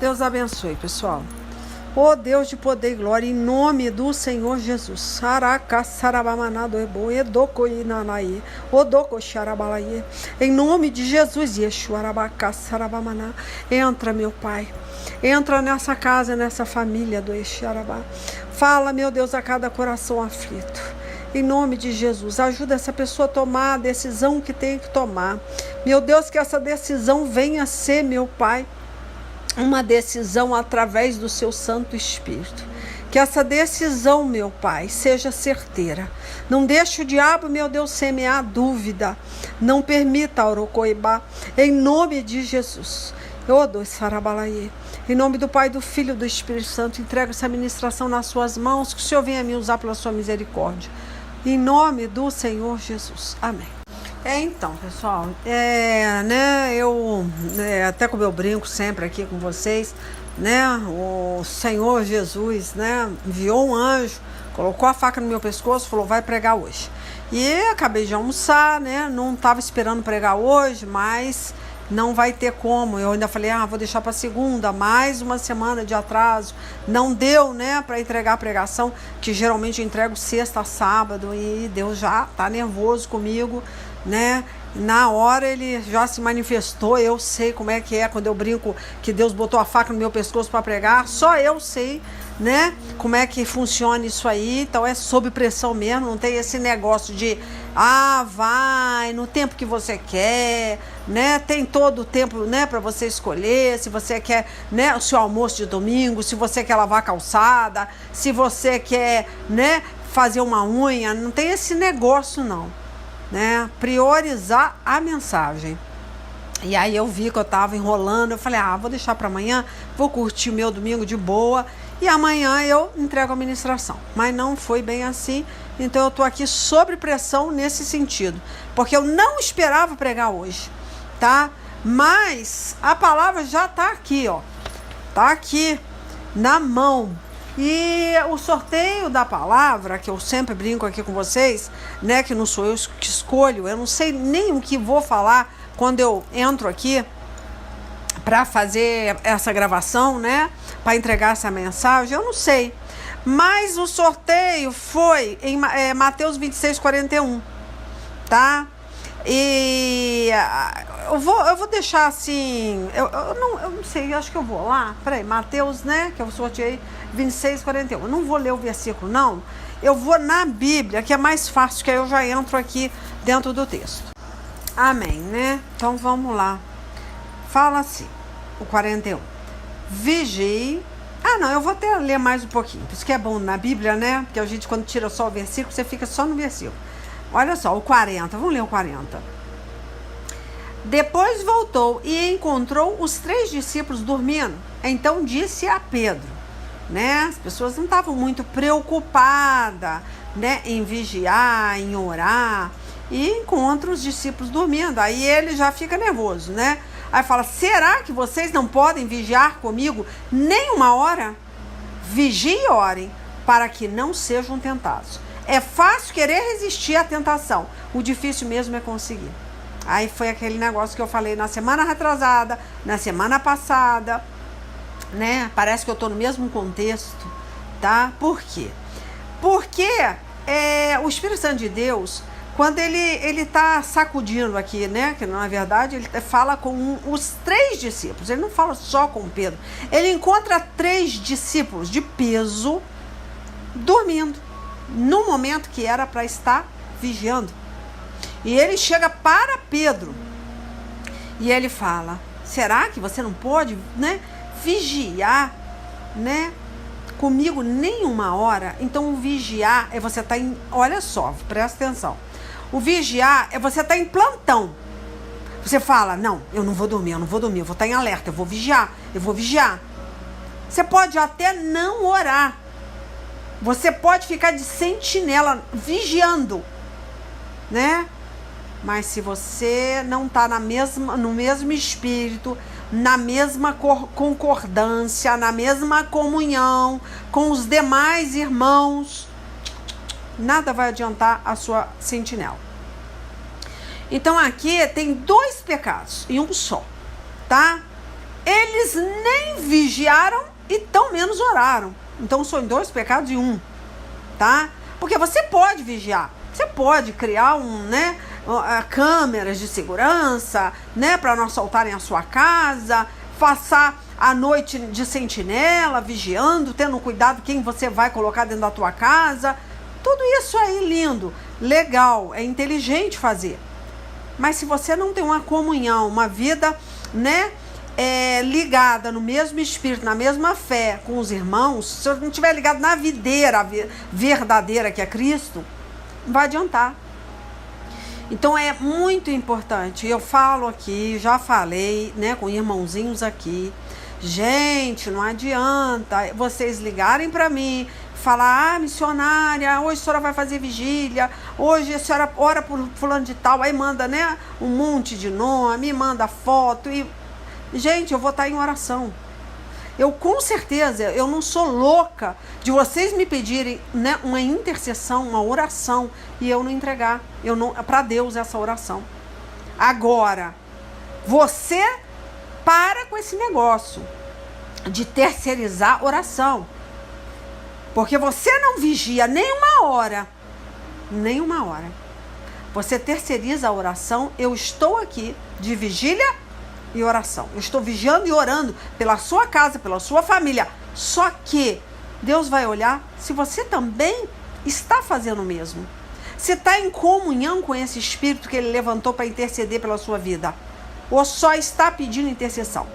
Deus abençoe, pessoal. Ó Deus de poder e glória, em nome do Senhor Jesus. Em nome de Jesus, entra, meu Pai. Entra nessa casa, nessa família do Exarabá. Fala, meu Deus, a cada coração aflito. Em nome de Jesus, ajuda essa pessoa a tomar a decisão que tem que tomar. Meu Deus, que essa decisão venha a ser, meu Pai, uma decisão através do seu Santo Espírito. Que essa decisão, meu Pai, seja certeira. Não deixe o diabo, meu Deus, semear dúvida. Não permita, Orocoibá, em nome de Jesus. Em nome do Pai, do Filho e do Espírito Santo, entrego essa ministração nas suas mãos, que o Senhor venha me usar pela sua misericórdia. Em nome do Senhor Jesus. Amém. Então, pessoal, eu até como eu brinco sempre aqui com vocês, o Senhor Jesus, enviou um anjo, colocou a faca no meu pescoço, falou, vai pregar hoje. E acabei de almoçar, não estava esperando pregar hoje, mas não vai ter como. Eu ainda falei, vou deixar para segunda, mais uma semana de atraso. Não deu, para entregar a pregação, que geralmente eu entrego sexta a sábado, e Deus já tá nervoso comigo, Na hora ele já se manifestou. Eu sei como é que é quando eu brinco que Deus botou a faca no meu pescoço para pregar. Só eu sei, como é que funciona isso aí. Então é sob pressão mesmo. Não tem esse negócio de vai no tempo que você quer, Tem todo o tempo, para você escolher. Se você quer, o seu almoço de domingo, se você quer lavar a calçada, se você quer, fazer uma unha. Não tem esse negócio, não. Priorizar a mensagem. E aí eu vi que eu tava enrolando, eu falei, vou deixar para amanhã, vou curtir o meu domingo de boa e amanhã eu entrego a ministração. Mas não foi bem assim, então eu tô aqui sob pressão nesse sentido, porque eu não esperava pregar hoje, tá? Mas a palavra já tá aqui, tá aqui na mão. E o sorteio da palavra, que eu sempre brinco aqui com vocês, que não sou eu que escolho, eu não sei nem o que vou falar quando eu entro aqui para fazer essa gravação, para entregar essa mensagem, eu não sei. Mas o sorteio foi em Mateus 26:41, tá? E eu vou deixar assim, eu não sei, acho que eu vou lá, peraí, Mateus, que eu sorteei 26:41, eu não vou ler o versículo não, eu vou na Bíblia, que é mais fácil, que aí eu já entro aqui dentro do texto. Amém, Então vamos lá, fala assim, o 41, vigie, eu vou até ler mais um pouquinho, por isso que é bom na Bíblia, porque a gente quando tira só o versículo, você fica só no versículo. Olha só, o 40, vamos ler o 40. Depois voltou e encontrou os 3 discípulos dormindo. Então disse a Pedro, As pessoas não estavam muito preocupadas, em vigiar, em orar. E encontra os discípulos dormindo. Aí ele já fica nervoso, Aí fala, será que vocês não podem vigiar comigo nem uma hora? Vigiem e orem, para que não sejam tentados. É fácil querer resistir à tentação. O difícil mesmo é conseguir. Aí foi aquele negócio que eu falei na semana retrasada, na semana passada, Parece que eu tô no mesmo contexto, tá? Por quê? Porque o Espírito Santo de Deus, quando ele tá sacudindo aqui, que na verdade ele fala com os 3 discípulos. Ele não fala só com Pedro. Ele encontra 3 discípulos de peso dormindo, no momento que era para estar vigiando. E ele chega para Pedro e ele fala, será que você não pode, vigiar, comigo nem uma hora? Então o vigiar é você estar olha só, presta atenção, o vigiar é você estar em plantão. Você fala, não, eu não vou dormir, eu vou estar em alerta, eu vou vigiar. Você pode até não orar, você pode ficar de sentinela, vigiando, Mas se você não está no mesmo espírito, na mesma concordância, na mesma comunhão com os demais irmãos, nada vai adiantar a sua sentinela. Então aqui tem 2 pecados e um só, tá? eles nem vigiaram e tão menos oraram. Então são 2 pecados em 1, tá? Porque você pode vigiar, você pode criar câmeras de segurança, né, para não assaltarem a sua casa, passar a noite de sentinela, vigiando, tendo cuidado quem você vai colocar dentro da tua casa. Tudo isso aí lindo, legal, é inteligente fazer. Mas se você não tem uma comunhão, uma vida, né, ligada no mesmo espírito, na mesma fé com os irmãos, se você não estiver ligado na videira verdadeira que é Cristo, não vai adiantar. Então é muito importante, eu falo aqui, já falei, né, com irmãozinhos aqui, gente, não adianta vocês ligarem para mim, falar, missionária, hoje a senhora vai fazer vigília, hoje a senhora ora por fulano de tal, aí manda, né, um monte de nome, manda foto, e gente, eu vou estar em oração. Eu com certeza, eu não sou louca de vocês me pedirem, né, uma intercessão, uma oração, e eu não entregar, para Deus essa oração. Agora, você para com esse negócio de terceirizar oração. Porque você não vigia nenhuma hora. Você terceiriza a oração. Eu estou aqui de vigília e oração. Eu estou vigiando e orando pela sua casa, pela sua família. Só que Deus vai olhar se você também está fazendo o mesmo. Se está em comunhão com esse Espírito que Ele levantou para interceder pela sua vida. Ou só está pedindo intercessão.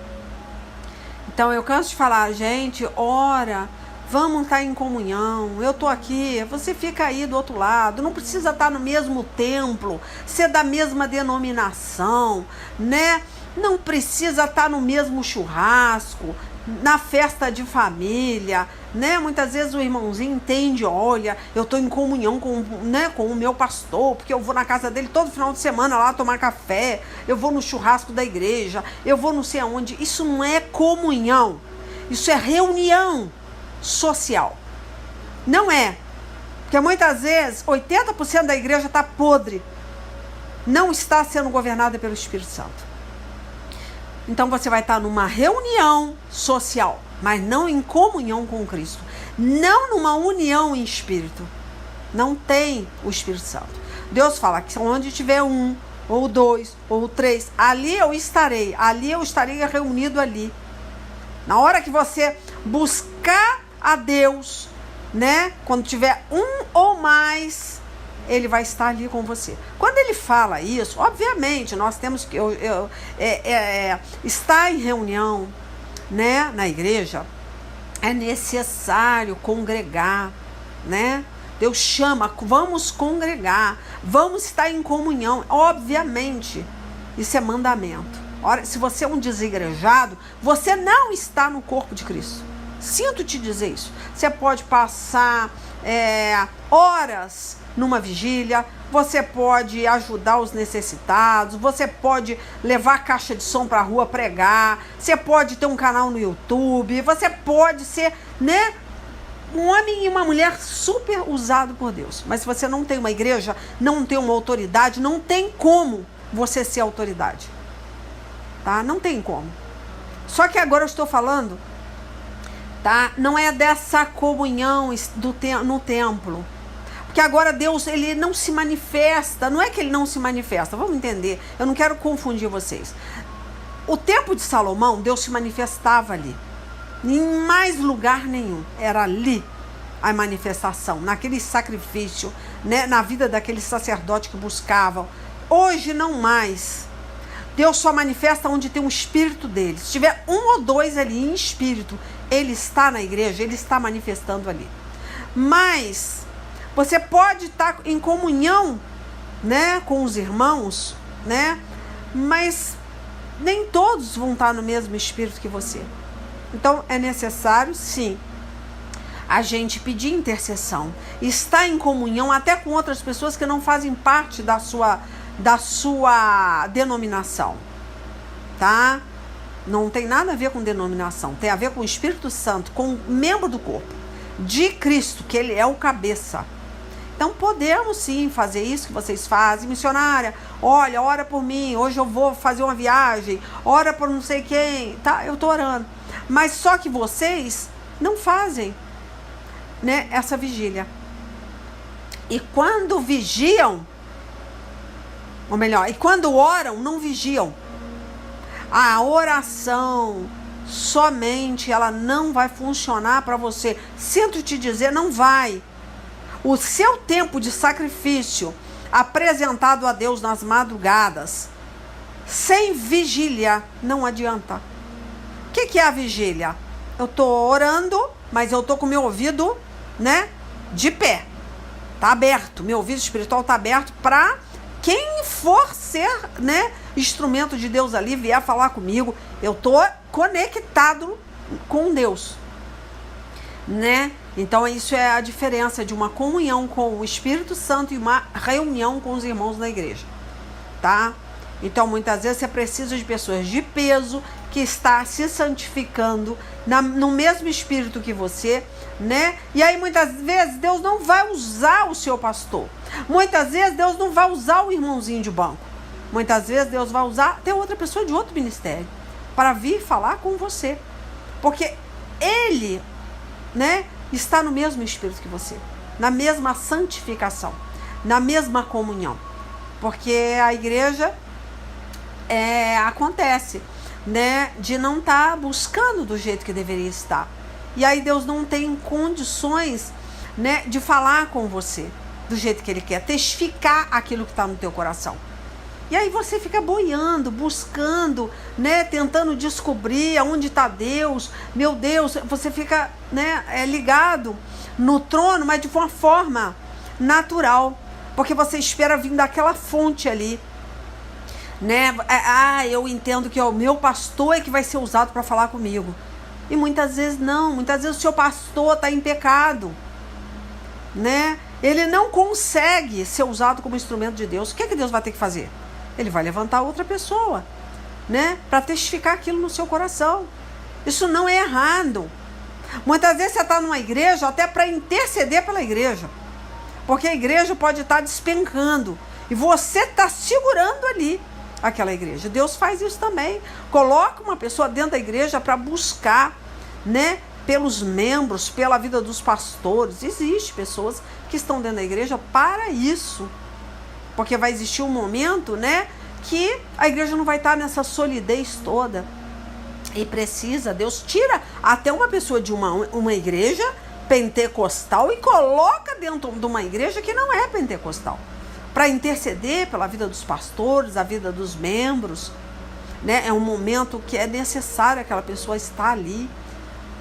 Então eu canso de falar, gente, ora, vamos estar em comunhão, eu estou aqui, você fica aí do outro lado, não precisa estar no mesmo templo, ser da mesma denominação, né? Não precisa estar no mesmo churrasco, na festa de família, né? Muitas vezes o irmãozinho entende, olha, eu estou em comunhão com o meu pastor, porque eu vou na casa dele todo final de semana lá tomar café, eu vou no churrasco da igreja, eu vou não sei aonde. Isso não é comunhão, isso é reunião social. Não é, porque muitas vezes 80% da igreja está podre, não está sendo governada pelo Espírito Santo. Então você vai estar numa reunião social, mas não em comunhão com Cristo. Não numa união em espírito. Não tem o Espírito Santo. Deus fala que onde tiver 1, ou 2, ou 3, ali eu estarei. Ali eu estarei reunido ali. Na hora que você buscar a Deus, né? Quando tiver 1 ou mais, Ele vai estar ali com você. Quando Ele fala isso, obviamente, nós temos que estar em reunião, né, na igreja, é necessário congregar, né? Deus chama, vamos congregar, vamos estar em comunhão. Obviamente, isso é mandamento. Ora, se você é um desigrejado, você não está no corpo de Cristo. Sinto te dizer isso. Você pode passar horas numa vigília, você pode ajudar os necessitados, você pode levar caixa de som para a rua pregar, você pode ter um canal no YouTube, você pode ser, né, um homem e uma mulher super usado por Deus. Mas se você não tem uma igreja, não tem uma autoridade, não tem como você ser autoridade. Tá? Não tem como. Só que agora eu estou falando, tá? Não é dessa comunhão no templo. Porque agora Deus, Ele não se manifesta. Não é que Ele não se manifesta. Vamos entender. Eu não quero confundir vocês. O templo de Salomão, Deus se manifestava ali. Em mais lugar nenhum. Era ali a manifestação. Naquele sacrifício, né? Na vida daqueles sacerdotes que buscavam. Hoje não mais. Deus só manifesta onde tem um espírito dele. Se tiver 1 ou 2 ali em espírito, Ele está na igreja, Ele está manifestando ali. Mas você pode estar em comunhão, né, com os irmãos, né? Mas nem todos vão estar no mesmo espírito que você. Então é necessário, sim, a gente pedir intercessão, estar em comunhão até com outras pessoas que não fazem parte da sua denominação, tá? Não tem nada a ver com denominação, tem a ver com o Espírito Santo, com o membro do corpo de Cristo, que Ele é o cabeça. Então podemos sim fazer isso que vocês fazem. Missionária, olha, ora por mim, hoje eu vou fazer uma viagem, ora por não sei quem, tá? Eu tô orando. Mas só que vocês não fazem, né, essa vigília. E quando vigiam, ou melhor, e quando oram, não vigiam. A oração somente, ela não vai funcionar para você. Sinto te dizer, não vai. O seu tempo de sacrifício apresentado a Deus nas madrugadas, sem vigília, não adianta. O que é a vigília? Eu estou orando, mas eu estou com meu ouvido, né, de pé. Está aberto, meu ouvido espiritual está aberto para quem for ser, né, instrumento de Deus ali, vier falar comigo. Eu estou conectado com Deus, né? Então isso é a diferença de uma comunhão com o Espírito Santo e uma reunião com os irmãos da igreja, tá? Então muitas vezes você precisa de pessoas de peso que está se santificando no mesmo espírito que você, né? E aí muitas vezes Deus não vai usar o seu pastor. Muitas vezes Deus não vai usar o irmãozinho de banco. Muitas vezes Deus vai usar até outra pessoa de outro ministério para vir falar com você. Porque ele, né, está no mesmo espírito que você, na mesma santificação, na mesma comunhão. Porque a igreja acontece, né, de não estar buscando do jeito que deveria estar. E aí Deus não tem condições, né, de falar com você do jeito que Ele quer, testificar aquilo que está no teu coração. E aí você fica boiando, buscando, né, tentando descobrir aonde está Deus. Meu Deus, você fica, né, ligado no trono, mas de uma forma natural, porque você espera vir daquela fonte ali, né? Eu entendo que o meu pastor é que vai ser usado para falar comigo. E muitas vezes não, muitas vezes o seu pastor está em pecado, né? Ele não consegue ser usado como instrumento de Deus. O que é que Deus vai ter que fazer? Ele vai levantar outra pessoa, né, para testificar aquilo no seu coração. Isso não é errado. Muitas vezes você está numa igreja até para interceder pela igreja, porque a igreja pode estar despencando e você está segurando ali aquela igreja. Deus faz isso também. Coloca uma pessoa dentro da igreja para buscar, né, pelos membros, pela vida dos pastores. Existem pessoas que estão dentro da igreja para isso. Porque vai existir um momento, né, que a igreja não vai estar nessa solidez toda. E precisa, Deus tira até uma pessoa de uma igreja pentecostal e coloca dentro de uma igreja que não é pentecostal, para interceder pela vida dos pastores, a vida dos membros, né? É um momento que é necessário aquela pessoa estar ali,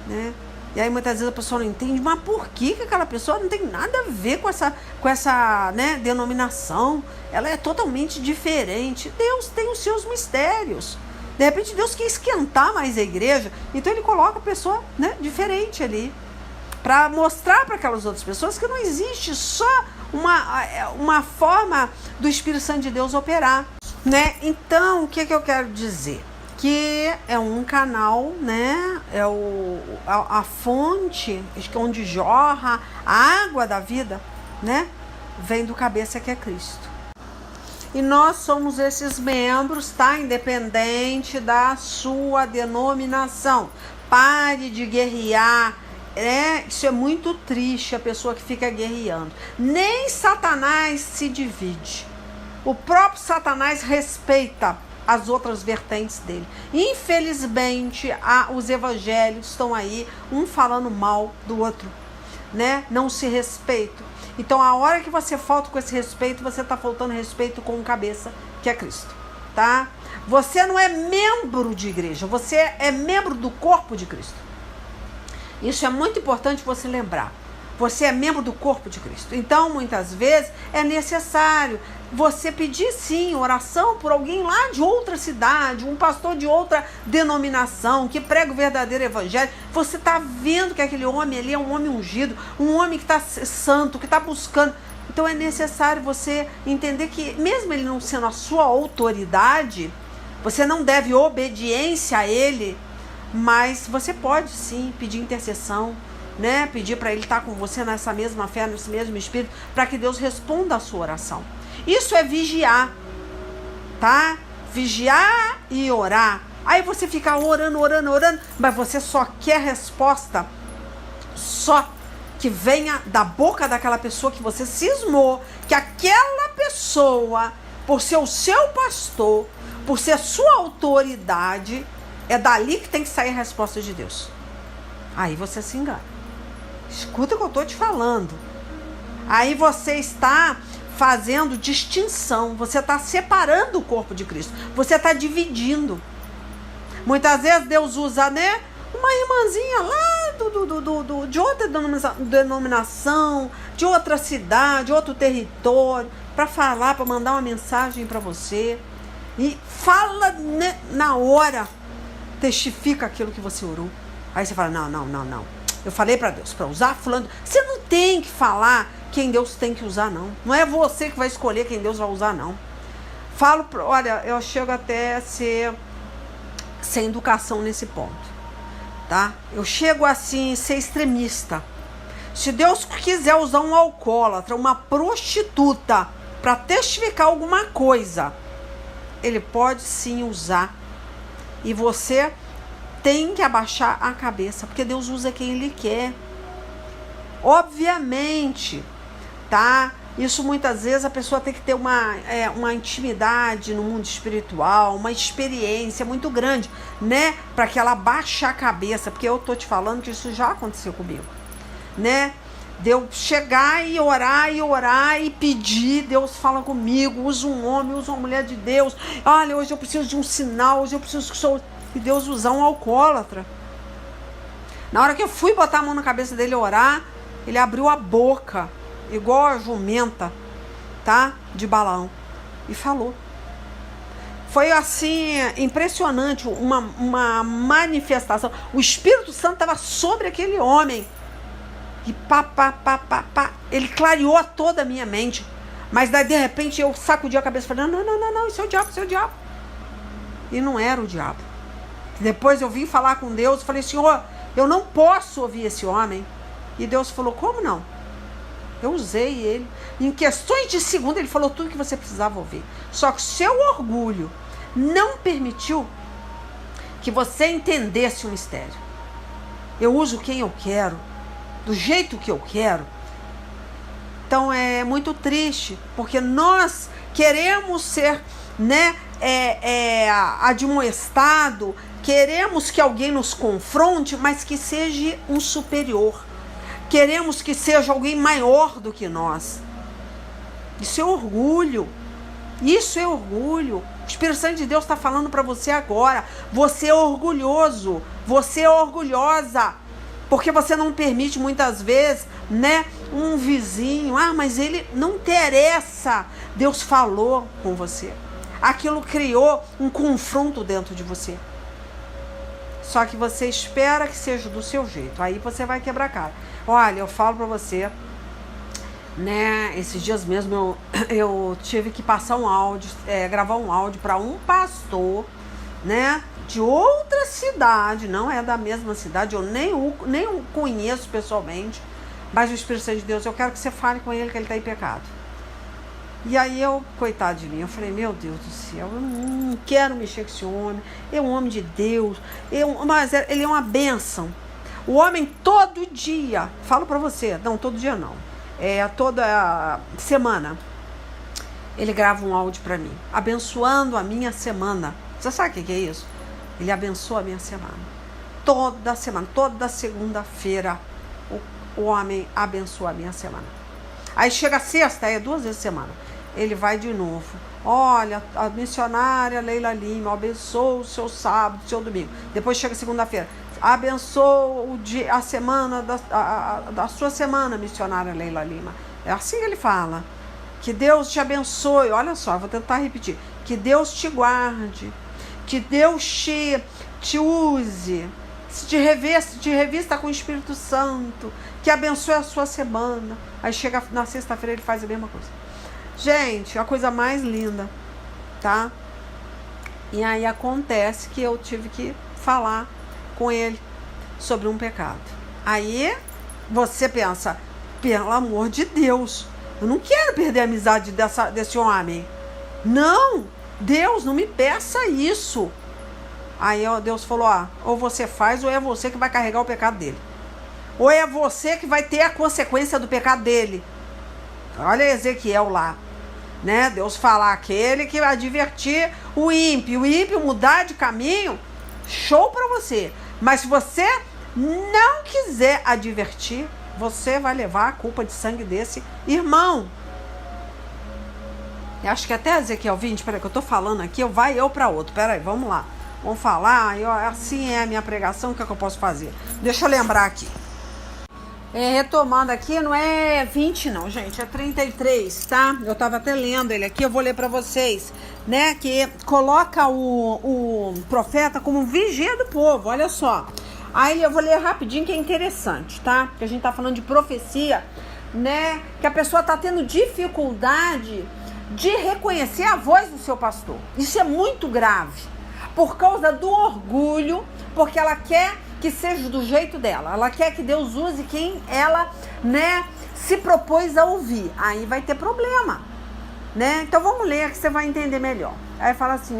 né? E aí muitas vezes a pessoa não entende, mas por que aquela pessoa não tem nada a ver com essa, né, denominação? Ela é totalmente diferente. Deus tem os seus mistérios. De repente Deus quer esquentar mais a igreja, então Ele coloca a pessoa, né, diferente ali, para mostrar para aquelas outras pessoas que não existe só uma forma do Espírito Santo de Deus operar, né? Então, o que eu quero dizer? Que é um canal, né? É a fonte onde jorra a água da vida, né? Vem do cabeça que é Cristo. E nós somos esses membros, tá? Independente da sua denominação. Pare de guerrear. Isso é muito triste, a pessoa que fica guerreando. Nem Satanás se divide. O próprio Satanás respeita as outras vertentes dele. Infelizmente, os evangélicos estão aí, um falando mal do outro, né? Não se respeitam. Então, a hora que você falta com esse respeito, você está faltando respeito com o cabeça, que é Cristo, tá? Você não é membro de igreja, você é membro do corpo de Cristo. Isso é muito importante você lembrar. Você é membro do corpo de Cristo. Então, muitas vezes, é necessário você pedir, sim, oração por alguém lá de outra cidade, um pastor de outra denominação, que prega o verdadeiro evangelho. Você está vendo que aquele homem ali é um homem ungido, um homem que está santo, que está buscando. Então, é necessário você entender que, mesmo ele não sendo a sua autoridade, você não deve obediência a ele, mas você pode, sim, pedir intercessão, né? Pedir para ele estar com você nessa mesma fé, nesse mesmo espírito, para que Deus responda a sua oração. Isso é vigiar, tá? Vigiar e orar. Aí você fica orando, mas você só quer resposta só que venha da boca daquela pessoa que você cismou, que aquela pessoa, por ser o seu pastor, por ser a sua autoridade, é dali que tem que sair a resposta de Deus. Aí você se engana. Escuta o que eu estou te falando. Aí você está fazendo distinção, você está separando o corpo de Cristo, você está dividindo. Muitas vezes Deus usa, né, uma irmãzinha lá de outra denominação, de outra cidade, de outro território, para falar, para mandar uma mensagem para você. E fala, né, na hora, testifica aquilo que você orou. Aí você fala, não. Eu falei para Deus, para usar fulano. Você não tem que falar quem Deus tem que usar, não. Não é você que vai escolher quem Deus vai usar, não. Olha, eu chego até a ser sem educação nesse ponto, tá? Eu chego assim, ser extremista. Se Deus quiser usar um alcoólatra, uma prostituta, para testificar alguma coisa, Ele pode sim usar. E você tem que abaixar a cabeça, porque Deus usa quem Ele quer. Obviamente, tá? Isso muitas vezes a pessoa tem que ter uma intimidade no mundo espiritual, uma experiência muito grande, né? Para que ela baixe a cabeça, porque eu tô te falando que isso já aconteceu comigo, né? De eu chegar e orar e pedir, Deus fala comigo, usa um homem, usa uma mulher de Deus. Olha, hoje eu preciso de um sinal, hoje eu preciso que Deus usar um alcoólatra. Na hora que eu fui botar a mão na cabeça dele e orar, ele abriu a boca, igual a jumenta, tá? De Balaão, e falou. Foi assim, impressionante, uma manifestação. O Espírito Santo estava sobre aquele homem. E ele clareou toda a minha mente. Mas daí, de repente, eu sacudi a cabeça e falei, não, isso é o diabo. E não era o diabo. Depois eu vim falar com Deus e falei, Senhor, eu não posso ouvir esse homem. E Deus falou, como não? Eu usei ele. Em questões de segundo, ele falou tudo que você precisava ouvir. Só que seu orgulho não permitiu que você entendesse o mistério. Eu uso quem eu quero, do jeito que eu quero. Então é muito triste, porque nós queremos ser, né, admoestado, queremos que alguém nos confronte, mas que seja um superior. Queremos que seja alguém maior do que nós. Isso é orgulho. Isso é orgulho. O Espírito Santo de Deus está falando para você agora. Você é orgulhoso. Você é orgulhosa. Porque você não permite muitas vezes, né, um vizinho. Mas ele não interessa. Deus falou com você. Aquilo criou um confronto dentro de você. Só que você espera que seja do seu jeito. Aí você vai quebrar a cara. Olha, eu falo pra você, né, esses dias mesmo eu tive que passar um áudio, gravar um áudio para um pastor, né, de outra cidade, não é da mesma cidade, eu nem o conheço pessoalmente, mas o Espírito Santo de Deus, eu quero que você fale com ele que ele está em pecado. E aí eu, coitado de mim, eu falei, meu Deus do céu, eu não quero mexer com esse homem, é um homem de Deus, mas ele é uma bênção. O homem todo dia, falo pra você, não, todo dia não, toda semana, ele grava um áudio pra mim, abençoando a minha semana. Você sabe o que é isso? Ele abençoa a minha semana. Toda semana, toda segunda-feira, o homem abençoa a minha semana. Aí chega a sexta, 2 vezes a semana, ele vai de novo. Olha, a missionária Leila Lima abençoa o seu sábado, o seu domingo. Depois chega segunda-feira, abençoa a semana da sua semana, missionária Leila Lima. É assim que ele fala. Que Deus te abençoe. Olha só, vou tentar repetir. Que Deus te guarde. Que Deus te use. Te revista com o Espírito Santo. Que abençoe a sua semana. Aí chega na sexta-feira, ele faz a mesma coisa. Gente, a coisa mais linda, tá? E aí acontece que eu tive que falar com ele sobre um pecado. Aí você pensa, pelo amor de Deus, eu não quero perder a amizade desse homem. Não, Deus, não me peça isso. Aí Deus falou, ou você faz, ou é você que vai carregar o pecado dele. Ou é você que vai ter a consequência do pecado dele. Olha Ezequiel lá, né? Deus fala, aquele que vai advertir o ímpio mudar de caminho, show para você. Mas se você não quiser advertir, você vai levar a culpa de sangue desse irmão. Eu acho que até Ezequiel 20, peraí que eu tô falando aqui, eu para outro, peraí, vamos lá. Vamos falar, assim é a minha pregação, o que é que eu posso fazer? Deixa eu lembrar aqui. Retomando aqui, não é 20 não, gente, é 33, tá? Eu tava até lendo ele aqui, eu vou ler para vocês, né? Que coloca o profeta como vigia do povo, olha só. Aí eu vou ler rapidinho que é interessante, tá? Porque a gente tá falando de profecia, né? Que a pessoa tá tendo dificuldade de reconhecer a voz do seu pastor. Isso é muito grave, por causa do orgulho, porque ela quer que seja do jeito dela. Ela quer que Deus use quem ela, né, se propôs a ouvir. Aí vai ter problema, né? Então vamos ler que você vai entender melhor. Aí fala assim,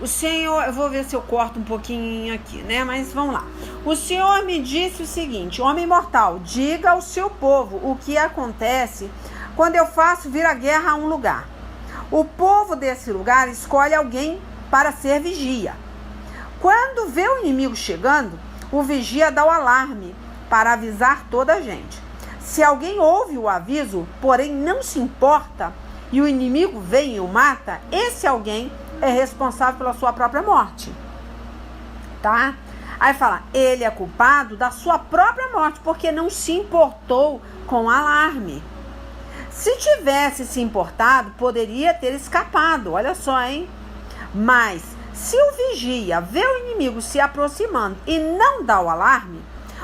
o Senhor, eu vou ver se eu corto um pouquinho aqui, né? Mas vamos lá. O Senhor me disse o seguinte, homem mortal, diga ao seu povo o que acontece quando eu faço vir a guerra a um lugar. O povo desse lugar escolhe alguém para ser vigia. Quando vê o inimigo chegando, o vigia dá o alarme para avisar toda a gente. Se alguém ouve o aviso, porém não se importa, e o inimigo vem e o mata, esse alguém é responsável pela sua própria morte. Tá? Aí fala, ele é culpado da sua própria morte, porque não se importou com o alarme. Se tivesse se importado, poderia ter escapado, olha só, hein? Mas se o vigia vê o inimigo se aproximando e não dá o alarme,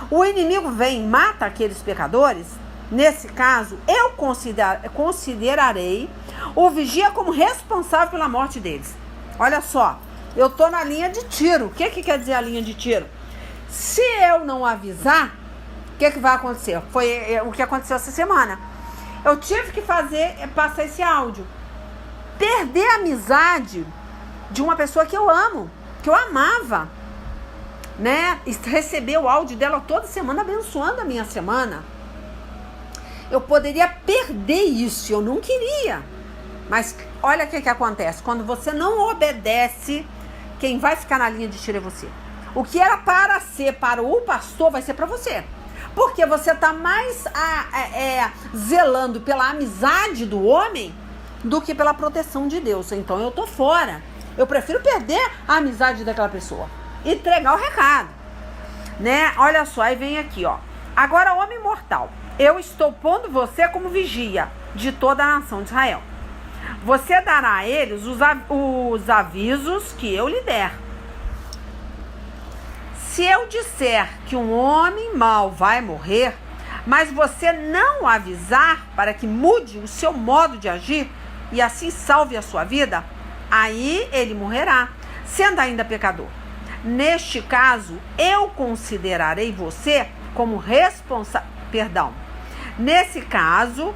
o inimigo vem e mata aqueles pecadores. Nesse caso, eu considerarei o vigia como responsável pela morte deles. Olha só, eu tô na linha de tiro. O que quer dizer a linha de tiro? Se eu não avisar, o que vai acontecer? Foi o que aconteceu essa semana. Eu tive que passar esse áudio. Perder a amizade de uma pessoa que eu amo, que eu amava, né? Receber o áudio dela toda semana, abençoando a minha semana. Eu poderia perder isso, eu não queria. Mas olha o que acontece. Quando você não obedece, quem vai ficar na linha de tiro é você. O que era para ser para o pastor vai ser para você. Porque você está mais zelando pela amizade do homem do que pela proteção de Deus. Então eu tô fora. Eu prefiro perder a amizade daquela pessoa e entregar o recado, né? Olha só, aí vem aqui, Agora, homem mortal, eu estou pondo você como vigia de toda a nação de Israel. Você dará a eles os avisos que eu lhe der. Se eu disser que um homem mau vai morrer, mas você não avisar para que mude o seu modo de agir e assim salve a sua vida, aí ele morrerá, sendo ainda pecador. Neste caso, eu considerarei você como responsável. Nesse caso,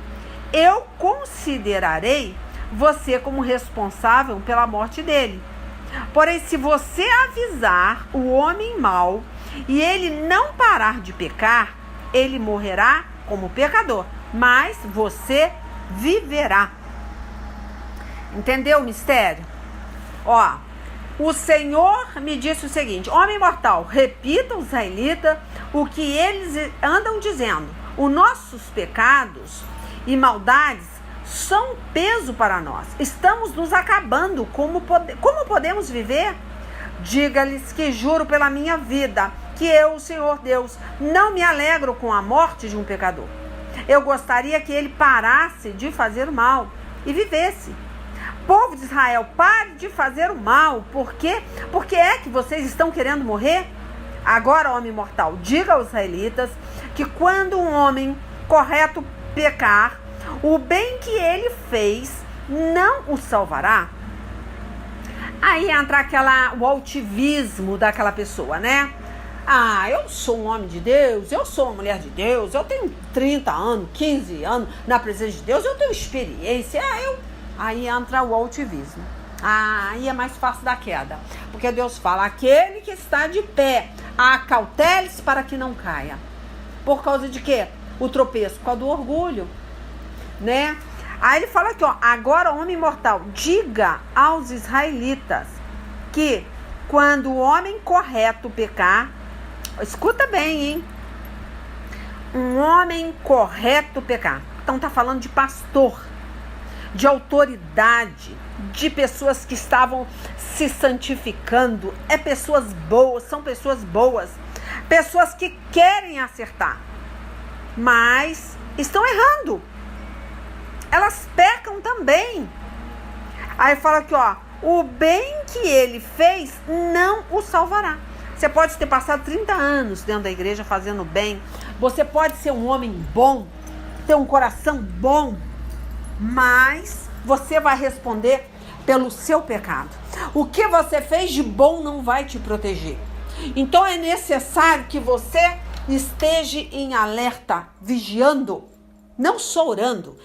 eu considerarei você como responsável pela morte dele. Porém, se você avisar o homem mau e ele não parar de pecar, ele morrerá como pecador, mas você viverá. Entendeu o mistério? O Senhor me disse o seguinte, homem mortal, repita aos israelitas o que eles andam dizendo. Os nossos pecados e maldades são um peso para nós. Estamos nos acabando. Como podemos viver? Diga-lhes que juro pela minha vida que eu, o Senhor Deus, não me alegro com a morte de um pecador. Eu gostaria que ele parasse de fazer o mal e vivesse. Povo de Israel, pare de fazer o mal. Por quê? Porque é que vocês estão querendo morrer? Agora, homem mortal, diga aos israelitas que quando um homem correto pecar, o bem que ele fez não o salvará. Aí entra o altivismo daquela pessoa, né? Eu sou um homem de Deus, eu sou uma mulher de Deus, eu tenho 30 anos, 15 anos na presença de Deus, eu tenho experiência, Aí entra o altivismo. Aí é mais fácil da queda. Porque Deus fala, aquele que está de pé, acautele-se para que não caia. Por causa de quê? O tropeço, por causa do orgulho, né? Aí ele fala aqui, agora homem mortal, diga aos israelitas que quando o homem correto pecar, escuta bem, hein? Um homem correto pecar. Então tá falando de pastor, de autoridade, de pessoas que estavam se santificando. Pessoas boas, são pessoas boas. Pessoas que querem acertar, mas estão errando. Elas pecam também. Aí fala aqui, o bem que ele fez não o salvará. Você pode ter passado 30 anos dentro da igreja fazendo bem. Você pode ser um homem bom, ter um coração bom, mas você vai responder pelo seu pecado. O que você fez de bom não vai te proteger. Então é necessário que você esteja em alerta, vigiando, não só orando.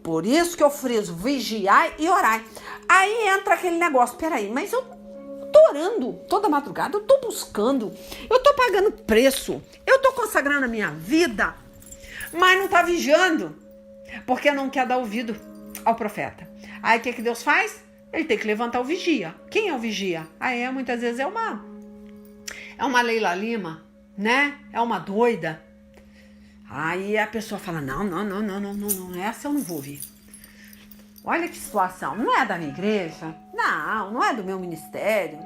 Por isso que eu friso, vigiai e orai. Aí entra aquele negócio, peraí, mas eu tô orando toda madrugada, eu tô buscando, eu tô pagando preço, eu tô consagrando a minha vida, mas não tá vigiando, porque não quer dar ouvido ao profeta. Aí o que Deus faz? Ele tem que levantar o vigia. Quem é o vigia? Muitas vezes é uma Leila Lima, né? É uma doida. Aí a pessoa fala, não, essa eu não vou ouvir. Olha que situação, não é da minha igreja, não é do meu ministério.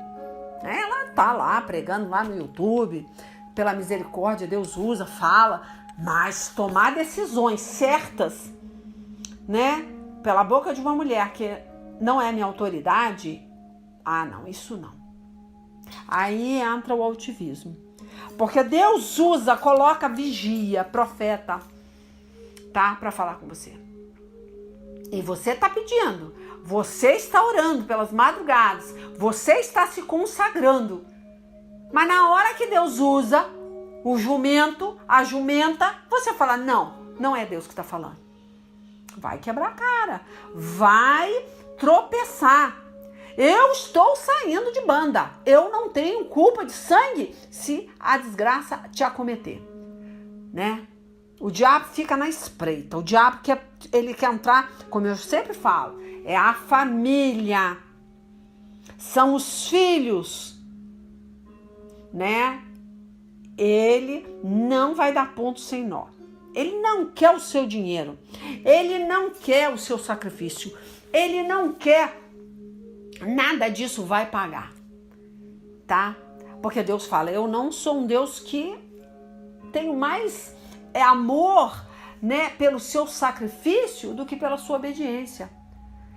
Ela tá lá pregando lá no YouTube, pela misericórdia, Deus usa, fala, mas tomar decisões certas, né? Pela boca de uma mulher que não é minha autoridade, não, isso não. Aí entra o altivismo. Porque Deus coloca vigia, profeta, tá? Para falar com você. E você tá pedindo, você está orando pelas madrugadas, você está se consagrando. Mas na hora que Deus usa o jumento, a jumenta, você fala, não é Deus que está falando. Vai quebrar a cara, vai tropeçar. Eu estou saindo de banda. Eu não tenho culpa de sangue se a desgraça te acometer, né? O diabo fica na espreita. O diabo ele quer entrar, como eu sempre falo, é a família. São os filhos, né? Ele não vai dar ponto sem nó. Ele não quer o seu dinheiro. Ele não quer o seu sacrifício. Ele não quer. Nada disso vai pagar, tá? Porque Deus fala, eu não sou um Deus que tenho mais amor, né, pelo seu sacrifício do que pela sua obediência.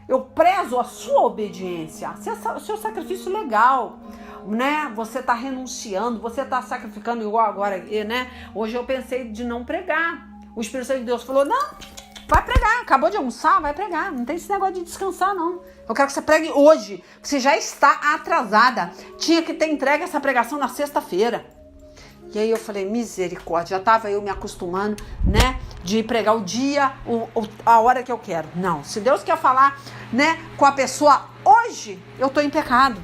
Eu prezo a sua obediência, o seu sacrifício legal, né? Você tá renunciando, você tá sacrificando igual agora, né? Hoje eu pensei de não pregar. O Espírito Santo de Deus falou, não, vai pregar, acabou de almoçar, vai pregar. Não tem esse negócio de descansar, não. Eu quero que você pregue hoje. Você já está atrasada. Tinha que ter entregue essa pregação na sexta-feira. E aí eu falei, misericórdia. Já estava eu me acostumando, né? De pregar o dia, a hora que eu quero. Não, se Deus quer falar, né, com a pessoa hoje, eu estou em pecado.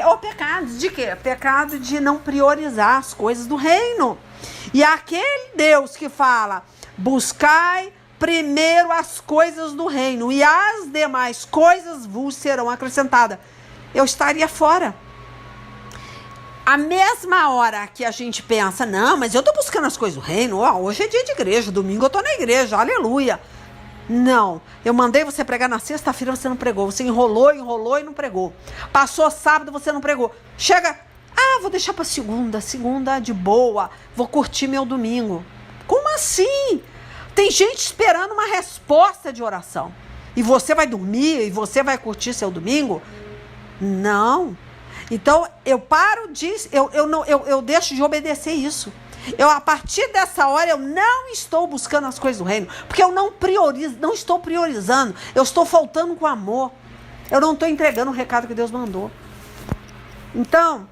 O pecado de quê? Pecado de não priorizar as coisas do reino. E aquele Deus que fala, buscai primeiro as coisas do reino e as demais coisas vos serão acrescentadas. Eu estaria fora. A mesma hora que a gente pensa, não, mas eu tô buscando as coisas do reino, hoje é dia de igreja, domingo eu tô na igreja, aleluia. Não, eu mandei você pregar na sexta-feira, você não pregou, você enrolou e não pregou. Passou sábado, você não pregou. Chega, vou deixar pra segunda de boa, vou curtir meu domingo. Como assim? Tem gente esperando uma resposta de oração. E você vai dormir e você vai curtir seu domingo? Não. Então, eu paro de... Eu deixo de obedecer isso. A partir dessa hora, eu não estou buscando as coisas do reino. Porque eu não estou priorizando. Eu estou faltando com amor. Eu não estou entregando o recado que Deus mandou. Então,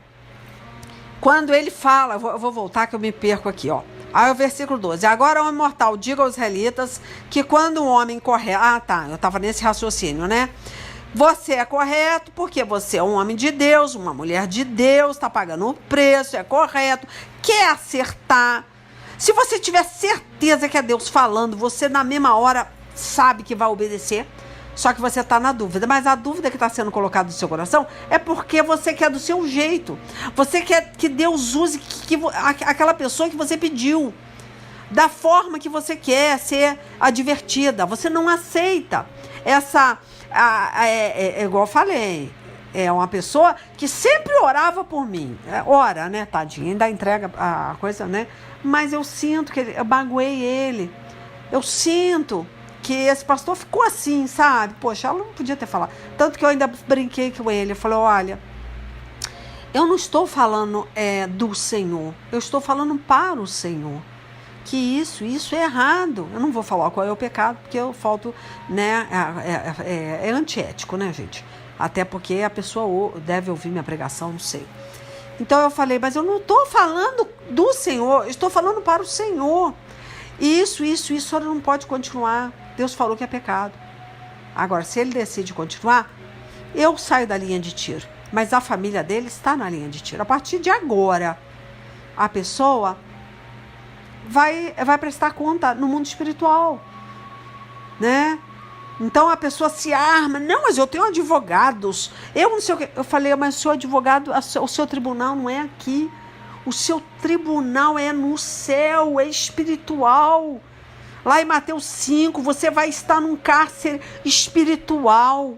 Quando ele fala, eu vou voltar que eu me perco aqui, ó. Aí o versículo 12. Agora, homem mortal, diga aos israelitas que quando um homem correto... Ah, tá, eu estava nesse raciocínio, né? Você é correto porque você é um homem de Deus, uma mulher de Deus, está pagando o preço, é correto, quer acertar. Se você tiver certeza que é Deus falando, você na mesma hora sabe que vai obedecer, só que você está na dúvida. Mas a dúvida que está sendo colocada no seu coração é porque você quer do seu jeito. Você quer que Deus use aquela pessoa que você pediu, da forma que você quer ser advertida. Você não aceita essa... igual eu falei, é uma pessoa que sempre orava por mim. Ora, né, tadinha, ainda entrega a coisa, né? Mas eu sinto que eu magoei ele. Eu sinto que esse pastor ficou assim, sabe? Poxa, ela não podia ter falado. Tanto que eu ainda brinquei com ele. Eu falei, olha, eu não estou falando do Senhor. Eu estou falando para o Senhor. Que isso é errado. Eu não vou falar qual é o pecado, porque eu falto, né? É antiético, né, gente? Até porque a pessoa deve ouvir minha pregação, não sei. Então eu falei, mas eu não estou falando do Senhor, eu estou falando para o Senhor. Isso, a senhora não pode continuar. Deus falou que é pecado. Agora, se ele decide continuar, eu saio da linha de tiro. Mas a família dele está na linha de tiro. A partir de agora, a pessoa vai prestar conta no mundo espiritual, né? Então a pessoa se arma. Não, mas eu tenho advogados. Eu não sei o que. Eu falei, mas o seu advogado, o seu tribunal não é aqui. O seu tribunal é no céu, é espiritual. Lá em Mateus 5, você vai estar num cárcere espiritual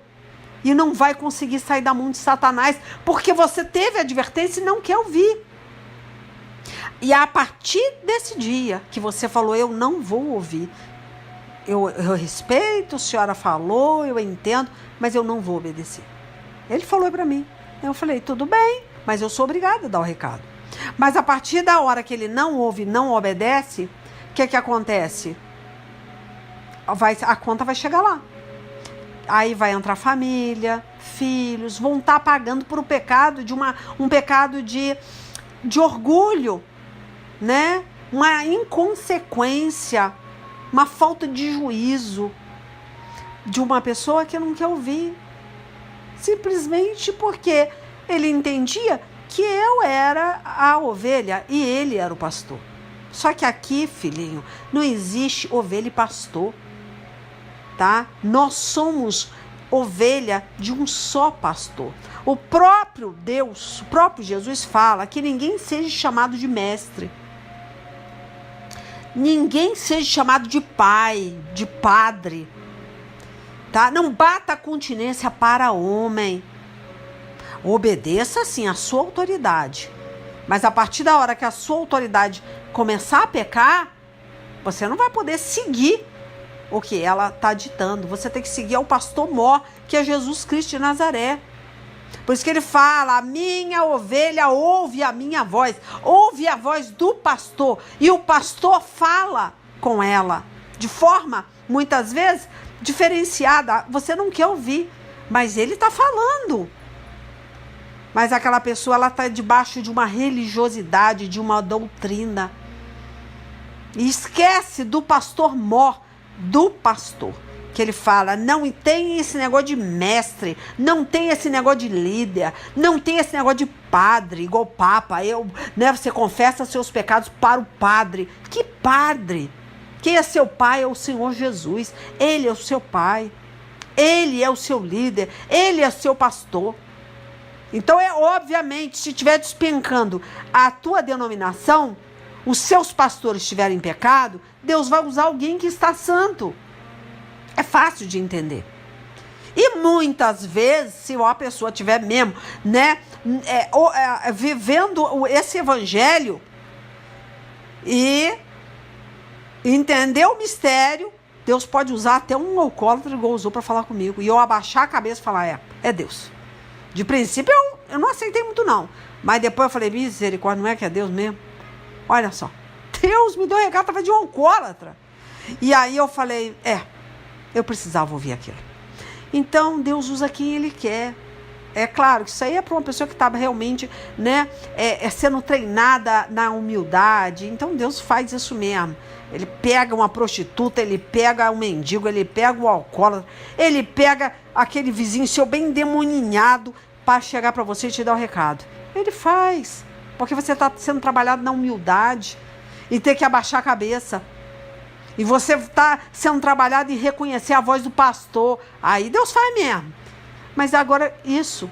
e não vai conseguir sair da mão de Satanás, porque você teve advertência e não quer ouvir. E a partir desse dia que você falou, eu não vou ouvir. Eu respeito, a senhora falou, eu entendo, mas eu não vou obedecer. Ele falou para mim. Eu falei, tudo bem, mas eu sou obrigada a dar o recado. Mas a partir da hora que ele não ouve, não obedece, o que acontece? A conta vai chegar lá. Aí vai entrar família, filhos, vão estar pagando por um pecado um pecado de orgulho, né? Uma inconsequência, uma falta de juízo de uma pessoa que não quer ouvir. Simplesmente porque ele entendia que eu era a ovelha e ele era o pastor. Só que aqui, filhinho, não existe ovelha e pastor, tá? Nós somos ovelha de um só pastor. O próprio Deus, o próprio Jesus fala que ninguém seja chamado de mestre. Ninguém seja chamado de pai, de padre, tá? Não bata a continência para homem. Obedeça, sim, a sua autoridade. Mas a partir da hora que a sua autoridade começar a pecar, você não vai poder seguir o que ela está ditando. Você tem que seguir ao pastor mor, que é Jesus Cristo de Nazaré. Por isso que ele fala, a minha ovelha ouve a minha voz, ouve a voz do pastor, e o pastor fala com ela, de forma, muitas vezes, diferenciada. Você não quer ouvir, mas ele está falando. Mas aquela pessoa, ela está debaixo de uma religiosidade, de uma doutrina, e esquece do pastor mor, do pastor, que ele fala, não tem esse negócio de mestre, não tem esse negócio de líder, não tem esse negócio de padre, igual papa, você confessa seus pecados para o padre. Que padre? Quem é seu pai é o Senhor Jesus, ele é o seu pai, ele é o seu líder, ele é o seu pastor. Então obviamente, se estiver despencando a tua denominação, os seus pastores estiverem em pecado, Deus vai usar alguém que está santo. É fácil de entender. E muitas vezes, se a pessoa tiver mesmo, né, vivendo esse evangelho e entender o mistério, Deus pode usar até um alcoólatra, igual usou para falar comigo. E eu abaixar a cabeça e falar, é Deus. De princípio, eu não aceitei muito não. Mas depois eu falei, misericórdia, não é que é Deus mesmo? Olha só. Deus me deu recado através de um alcoólatra. E aí eu falei, eu precisava ouvir aquilo. Então, Deus usa quem Ele quer. É claro que isso aí é para uma pessoa que estava realmente, né, sendo treinada na humildade. Então Deus faz isso mesmo. Ele pega uma prostituta, ele pega um mendigo, ele pega o alcoólatra, ele pega aquele vizinho seu bem demoninhado para chegar para você e te dar o recado. Ele faz, porque você está sendo trabalhado na humildade e ter que abaixar a cabeça. E você está sendo trabalhado em reconhecer a voz do pastor. Aí Deus faz mesmo. Mas agora isso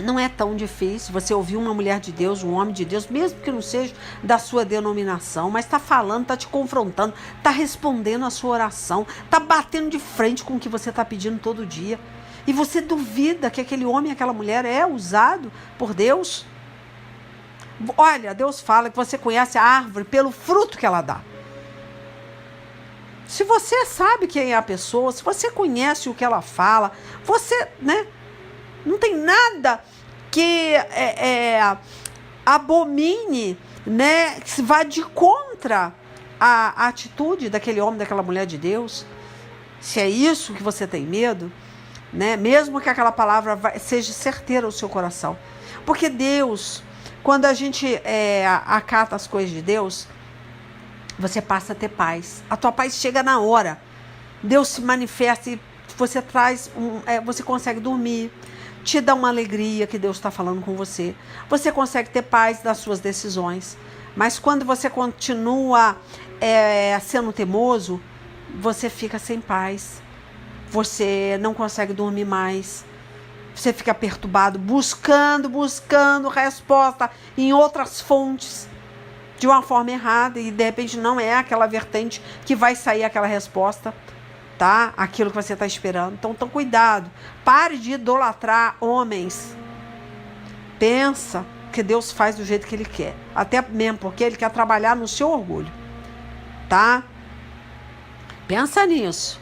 não é tão difícil. Você ouvir uma mulher de Deus, um homem de Deus, mesmo que não seja da sua denominação, mas está falando, está te confrontando, está respondendo a sua oração, está batendo de frente com o que você está pedindo todo dia. E você duvida que aquele homem, aquela mulher é usado por Deus? Olha, Deus fala que você conhece a árvore pelo fruto que ela dá. Se você sabe quem é a pessoa, se você conhece o que ela fala, você, né, não tem nada que abomine, né, que vá de contra a atitude daquele homem, daquela mulher de Deus. Se é isso que você tem medo, né, mesmo que aquela palavra seja certeira ao seu coração. Porque Deus, quando a gente acata as coisas de Deus, você passa a ter paz. A tua paz chega na hora. Deus se manifesta e você você consegue dormir. Te dá uma alegria que Deus está falando com você. Você consegue ter paz das suas decisões. Mas quando você continua sendo teimoso, você fica sem paz. Você não consegue dormir mais. Você fica perturbado, buscando resposta em outras fontes, de uma forma errada, e de repente não é aquela vertente que vai sair aquela resposta, tá? Aquilo que você está esperando. Então, cuidado. Pare de idolatrar homens. Pensa que Deus faz do jeito que Ele quer. Até mesmo porque Ele quer trabalhar no seu orgulho, tá? Pensa nisso.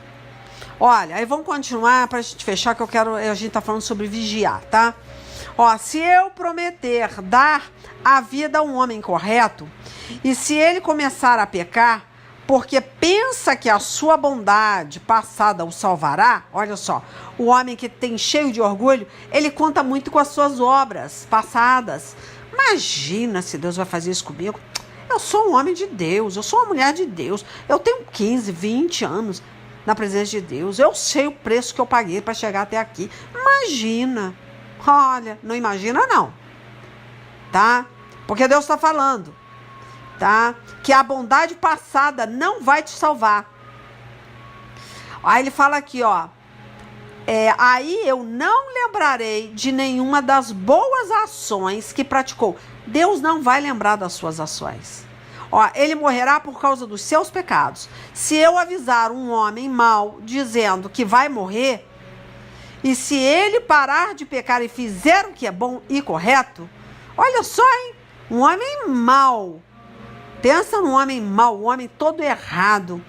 Olha, aí vamos continuar para a gente fechar, que a gente tá falando sobre vigiar, tá? Ó, se eu prometer dar a vida a um homem correto, e se ele começar a pecar, porque pensa que a sua bondade passada o salvará, olha só, o homem que tem cheio de orgulho, ele conta muito com as suas obras passadas. Imagina se Deus vai fazer isso comigo. Eu sou um homem de Deus, eu sou uma mulher de Deus, eu tenho 15, 20 anos na presença de Deus, eu sei o preço que eu paguei para chegar até aqui. Imagina. Olha, não imagina não, tá? Porque Deus está falando, tá? Que a bondade passada não vai te salvar. Aí ele fala aqui, ó. Aí eu não lembrarei de nenhuma das boas ações que praticou. Deus não vai lembrar das suas ações. Ó, ele morrerá por causa dos seus pecados. Se eu avisar um homem mau dizendo que vai morrer, e se ele parar de pecar e fizer o que é bom e correto, olha só, hein? Um homem mau. Pensa num homem mau, um homem todo errado,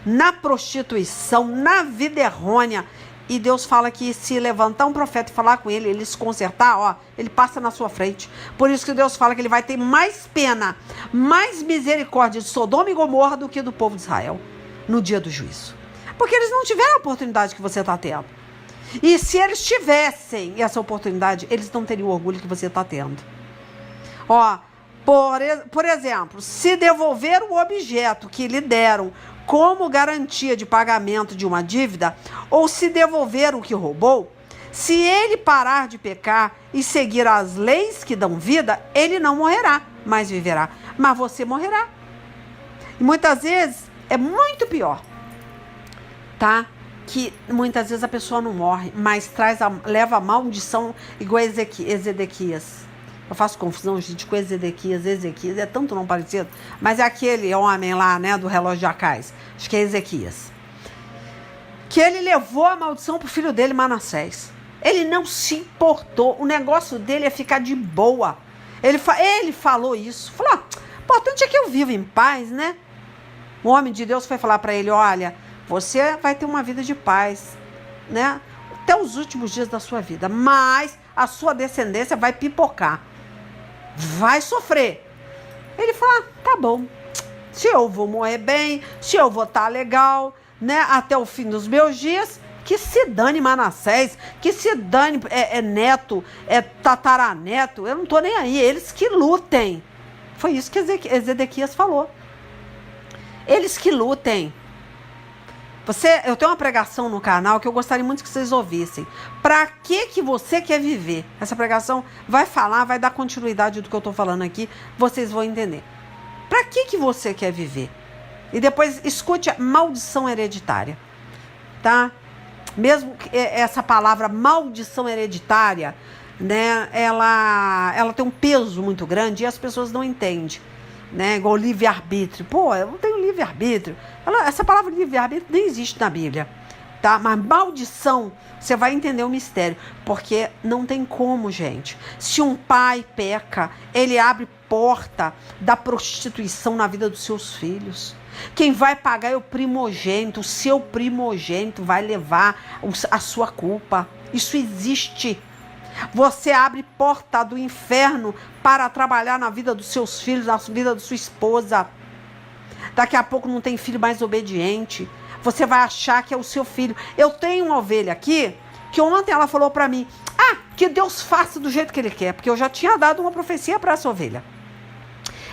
na prostituição, na vida errônea. E Deus fala que se levantar um profeta e falar com ele, ele se consertar, ó, ele passa na sua frente. Por isso que Deus fala que ele vai ter mais pena, mais misericórdia de Sodoma e Gomorra do que do povo de Israel no dia do juízo. Porque eles não tiveram a oportunidade que você está tendo. E se eles tivessem essa oportunidade, eles não teriam o orgulho que você está tendo. Ó, por exemplo, se devolver o objeto que lhe deram como garantia de pagamento de uma dívida, ou se devolver o que roubou, se ele parar de pecar e seguir as leis que dão vida, ele não morrerá, mas viverá. Mas você morrerá. E muitas vezes é muito pior, tá? Que muitas vezes a pessoa não morre, mas leva a maldição igual a Ezequias. Eu faço confusão, gente, com Ezequias, é tanto não parecido, mas é aquele homem lá, né, do relógio de Acais, acho que é Ezequias, que ele levou a maldição pro filho dele, Manassés. Ele não se importou, o negócio dele é ficar de boa. Ele falou isso, falou, importante é que eu vivo em paz, né? O homem de Deus foi falar para ele, olha, você vai ter uma vida de paz, né, até os últimos dias da sua vida, mas a sua descendência vai pipocar, vai sofrer. Ele falou, tá bom, se eu vou morrer bem, se eu vou estar legal, né, até o fim dos meus dias, Que se dane Manassés, que se dane neto, tataraneto, eu não estou nem aí, eles que lutem. Foi isso que Ezequias falou. Eles que lutem. Eu tenho uma pregação no canal que eu gostaria muito que vocês ouvissem. Para que você quer viver? Essa pregação vai dar continuidade do que eu estou falando aqui, vocês vão entender. Para que você quer viver? E depois escute a maldição hereditária, tá? Mesmo que essa palavra maldição hereditária, né, ela tem um peso muito grande e as pessoas não entendem. Né, igual livre-arbítrio. Pô, eu não tenho livre-arbítrio. Essa palavra livre-arbítrio nem existe na Bíblia. Tá? Mas maldição, você vai entender o mistério. Porque não tem como, gente. Se um pai peca, ele abre porta da prostituição na vida dos seus filhos. Quem vai pagar é o primogênito. O seu primogênito vai levar a sua culpa. Isso existe. Você abre porta do inferno para trabalhar na vida dos seus filhos, na vida da sua esposa. Daqui a pouco não tem filho mais obediente. Você vai achar que é o seu filho. Eu tenho uma ovelha aqui, que ontem ela falou para mim, que Deus faça do jeito que Ele quer, porque eu já tinha dado uma profecia para essa ovelha.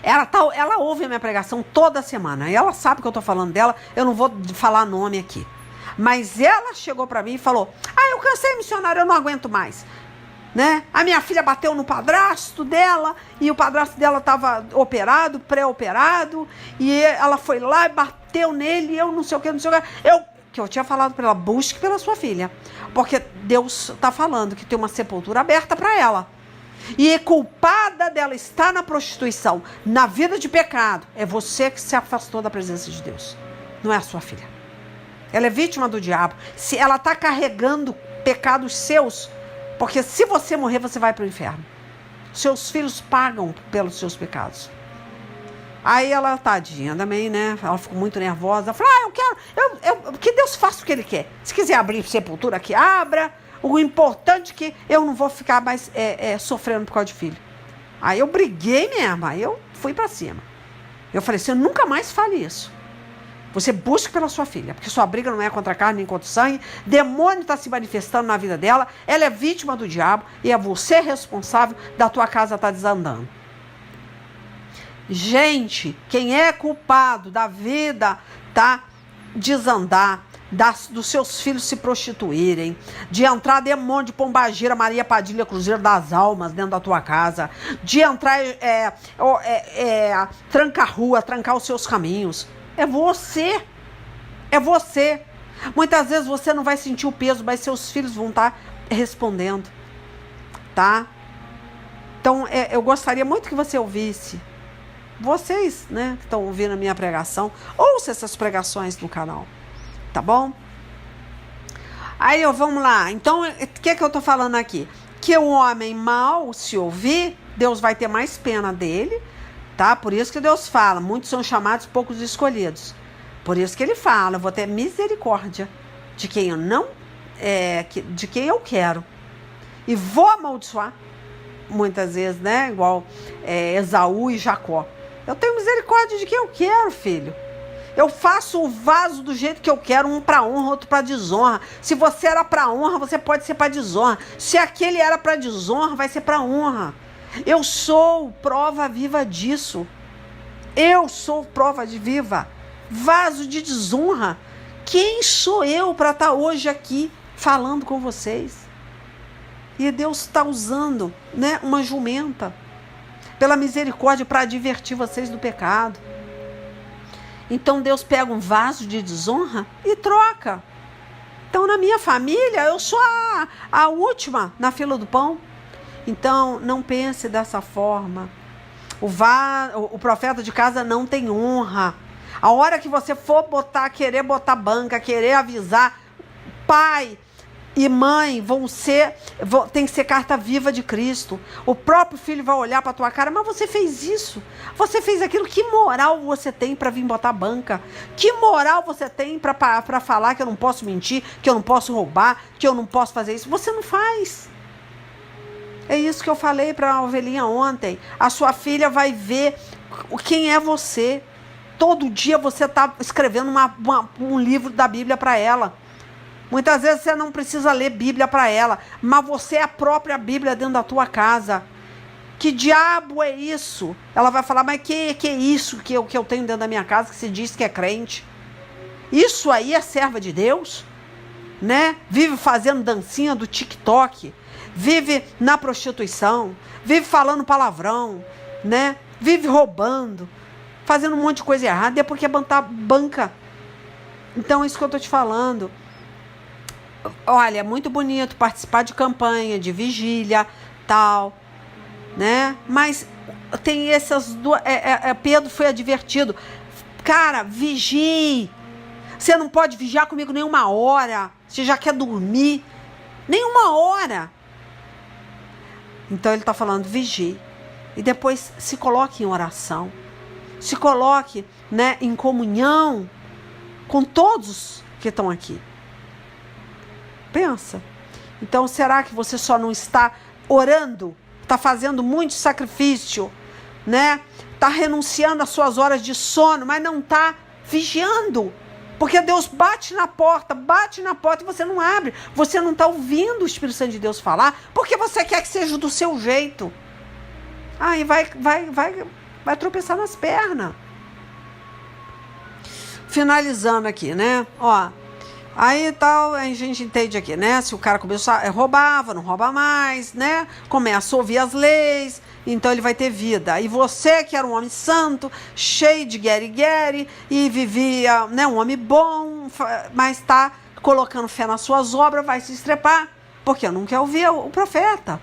Ela ouve a minha pregação toda semana, e ela sabe que eu estou falando dela, eu não vou falar nome aqui. Mas ela chegou para mim e falou, eu cansei, missionário, eu não aguento mais. Né? A minha filha bateu no padrasto dela e o padrasto dela estava operado, pré-operado, e ela foi lá e bateu nele, e eu não sei o que. Eu tinha falado para ela, busque pela sua filha, porque Deus está falando que tem uma sepultura aberta para ela, e culpada dela está na prostituição, na vida de pecado. É você que se afastou da presença de Deus, não é a sua filha. Ela é vítima do diabo. Se ela está carregando pecados seus, porque se você morrer, você vai para o inferno. Seus filhos pagam pelos seus pecados. Aí ela, tadinha também, né? Ela ficou muito nervosa. Ela falou, eu quero, que Deus faça o que Ele quer. Se quiser abrir sepultura, que abra. O importante é que eu não vou ficar mais sofrendo por causa de filho. Aí eu briguei mesmo, aí eu fui para cima. Eu falei, você nunca mais fale isso. Você busca pela sua filha, porque sua briga não é contra a carne nem contra o sangue. Demônio está se manifestando na vida dela. Ela é vítima do diabo e é você responsável da tua casa estar desandando. Gente, quem é culpado da vida desandar, dos seus filhos se prostituírem, de entrar demônio de Pombagira, Maria Padilha, Cruzeiro das Almas dentro da tua casa, de entrar, trancar a rua, trancar os seus caminhos. É você. É você. Muitas vezes você não vai sentir o peso, mas seus filhos vão estar respondendo. Tá? Então, eu gostaria muito que você ouvisse. Vocês, né, que estão ouvindo a minha pregação, ouça essas pregações no canal. Tá bom? Aí, vamos lá. Então, o que eu estou falando aqui? Que o homem mau, se ouvir, Deus vai ter mais pena dele. Tá? Por isso que Deus fala, muitos são chamados, poucos escolhidos. Por isso que Ele fala, eu vou ter misericórdia de quem eu não, de quem eu quero. E vou amaldiçoar, muitas vezes, né? Igual Esaú e Jacó. Eu tenho misericórdia de quem eu quero, filho. Eu faço o vaso do jeito que eu quero, um para honra, outro para desonra. Se você era para honra, você pode ser para desonra. Se aquele era para desonra, vai ser para honra. Eu sou prova viva disso. Eu sou prova viva. Vaso de desonra. Quem sou eu para estar hoje aqui falando com vocês? E Deus está usando, né, uma jumenta pela misericórdia para advertir vocês do pecado. Então Deus pega um vaso de desonra e troca. Então na minha família eu sou a última na fila do pão. Então, não pense dessa forma. O profeta de casa não tem honra. A hora que você for querer botar banca, querer avisar, pai e mãe tem que ser carta viva de Cristo. O próprio filho vai olhar para tua cara, mas você fez isso, você fez aquilo. Que moral você tem para vir botar banca? Que moral você tem para falar que eu não posso mentir, que eu não posso roubar, que eu não posso fazer isso? Você não faz. É isso que eu falei para a ovelhinha ontem. A sua filha vai ver quem é você. Todo dia você está escrevendo um livro da Bíblia para ela. Muitas vezes você não precisa ler Bíblia para ela, mas você é a própria Bíblia dentro da tua casa. Que diabo é isso? Ela vai falar, mas que é isso que eu tenho dentro da minha casa que se diz que é crente? Isso aí é serva de Deus? Né? Vive fazendo dancinha do TikTok, vive na prostituição, vive falando palavrão, né? Vive roubando, fazendo um monte de coisa errada, é porque banca. Então é isso que eu tô te falando. Olha, é muito bonito participar de campanha, de vigília, tal, né? Mas tem essas duas. Pedro foi advertido. Cara, vigie. Você não pode vigiar comigo nem uma hora. Você já quer dormir. Nem uma hora. Então ele está falando, vigie. E depois se coloque em oração. Se coloque, né, em comunhão com todos que estão aqui. Pensa. Então será que você só não está orando? Está fazendo muito sacrifício, né? Está renunciando às suas horas de sono, mas não está vigiando. Porque Deus bate na porta e você não abre. Você não está ouvindo o Espírito Santo de Deus falar, porque você quer que seja do seu jeito. Aí vai tropeçar nas pernas. Finalizando aqui, né? Ó, aí tal, a gente entende aqui, né? Se o cara começou a roubava, não rouba mais, né? Começa a ouvir as leis, então ele vai ter vida. E você que era um homem santo, cheio de gueri-gueri, e vivia, né, um homem bom, mas está colocando fé nas suas obras, vai se estrepar, porque não quer ouvir o profeta.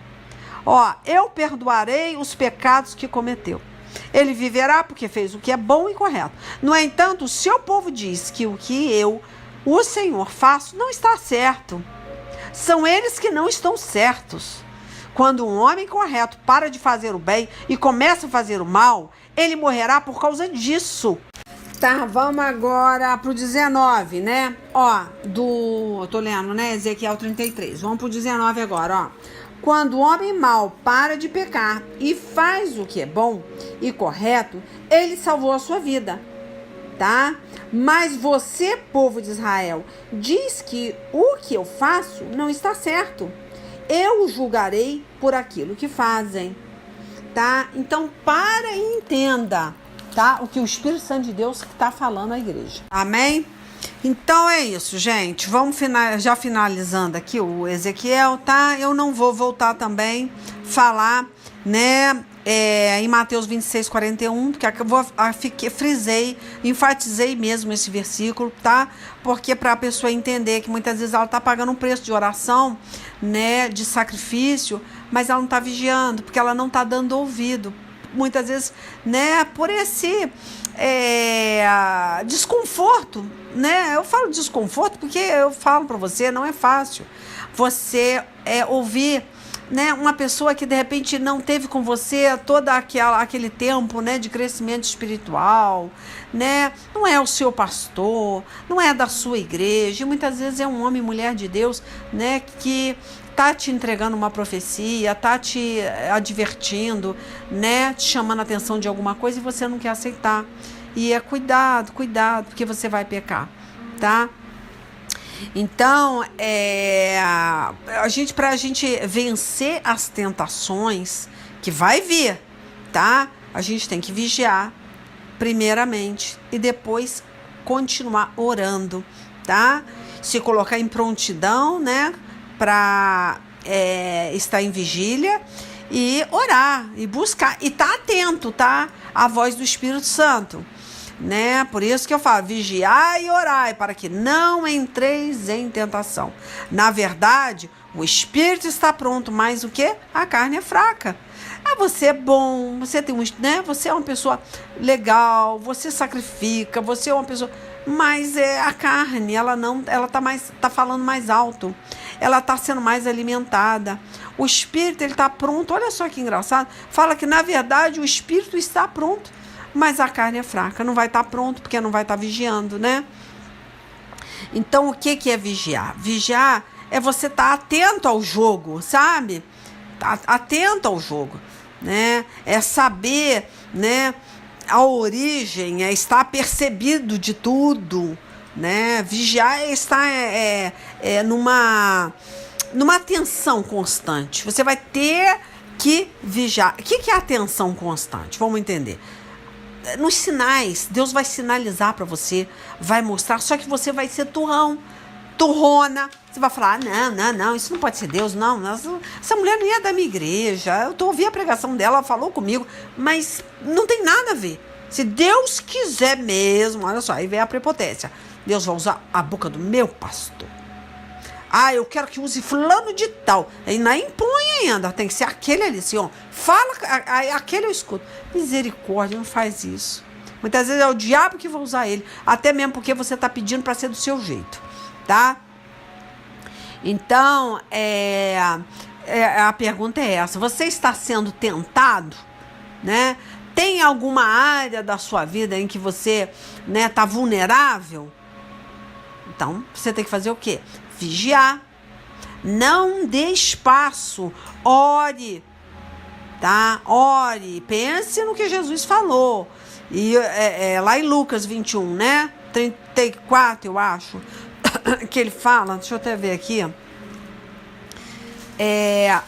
Ó, eu perdoarei os pecados que cometeu. Ele viverá porque fez o que é bom e correto. No entanto, o seu povo diz que o que eu, o Senhor, faço não está certo. São eles que não estão certos. Quando um homem correto para de fazer o bem e começa a fazer o mal, ele morrerá por causa disso. Tá, vamos agora pro 19, né? Ó, eu tô lendo, né? Ezequiel 33. Vamos pro 19 agora, ó. Quando o homem mau para de pecar e faz o que é bom e correto, ele salvou a sua vida, tá? Mas você, povo de Israel, diz que o que eu faço não está certo. Eu o julgarei por aquilo que fazem, tá? Então, para e entenda, tá? O que o Espírito Santo de Deus está falando à igreja. Amém? Então é isso, gente. Vamos já finalizando aqui o Ezequiel, tá? Eu não vou voltar também falar, né, em Mateus 26, 41, porque eu enfatizei mesmo esse versículo, tá? Porque para a pessoa entender que muitas vezes ela está pagando um preço de oração, né, de sacrifício, mas ela não está vigiando, porque ela não está dando ouvido. Muitas vezes, né, por esse desconforto, né? Eu falo desconforto porque eu falo para você, não é fácil você ouvir, né, uma pessoa que de repente não teve com você todo aquele tempo, né, de crescimento espiritual, né? Não é o seu pastor, não é da sua igreja, e muitas vezes é um homem e mulher de Deus, né, que tá te entregando uma profecia, tá te advertindo, né, te chamando a atenção de alguma coisa e você não quer aceitar. E cuidado, porque você vai pecar, tá? Então, pra gente vencer as tentações que vai vir, tá? A gente tem que vigiar primeiramente e depois continuar orando, tá? Se colocar em prontidão, né, para estar em vigília e orar e buscar e tá atento, tá? À voz do Espírito Santo, né? Por isso que eu falo, vigiai e orai para que não entreis em tentação. Na verdade, o espírito está pronto, mas o que? A carne é fraca. Você é bom, você tem né? Você é uma pessoa legal, você sacrifica, você é uma pessoa, mas a carne, ela tá falando mais alto. Ela está sendo mais alimentada. O espírito, ele está pronto. Olha só que engraçado. Fala que, na verdade, o espírito está pronto, mas a carne é fraca. Não vai estar pronto porque não vai estar vigiando, né? Então, o que é vigiar? Vigiar é você estar atento ao jogo, sabe? Atento ao jogo, né? É saber, né, a origem, é estar percebido de tudo, né? Vigiar é estar numa atenção constante. Você vai ter que vigiar. O que é atenção constante? Vamos entender. Nos sinais, Deus vai sinalizar para você, vai mostrar, só que você vai ser turrona. Você vai falar, não, isso não pode ser Deus, não. Essa mulher nem é da minha igreja. Eu ouvi a pregação dela, ela falou comigo, mas não tem nada a ver. Se Deus quiser mesmo, olha só, aí vem a prepotência. Deus vai usar a boca do meu pastor. Eu quero que use fulano de tal. E não impõe ainda, tem que ser aquele ali, assim, ó. Fala, aquele eu escuto. Misericórdia, não faz isso. Muitas vezes é o diabo que vai usar ele, até mesmo porque você está pedindo para ser do seu jeito, tá? Então, a pergunta é essa. Você está sendo tentado, né? Tem alguma área da sua vida em que você, né, tá vulnerável? Então, você tem que fazer o quê? Vigiar. Não dê espaço. Ore, tá? Ore. Pense no que Jesus falou. E lá em Lucas 21, né? 34, eu acho, que ele fala, deixa eu até ver aqui.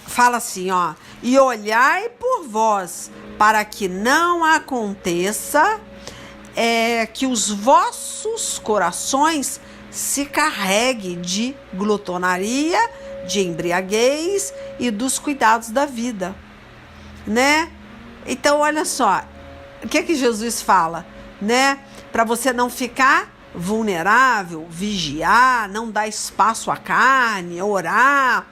Fala assim, ó. E olhai por vós, para que não aconteça que os vossos corações se carregue de glutonaria, de embriaguez e dos cuidados da vida, né? Então, olha só, o que Jesus fala, né? Para você não ficar vulnerável, vigiar, não dar espaço à carne, orar.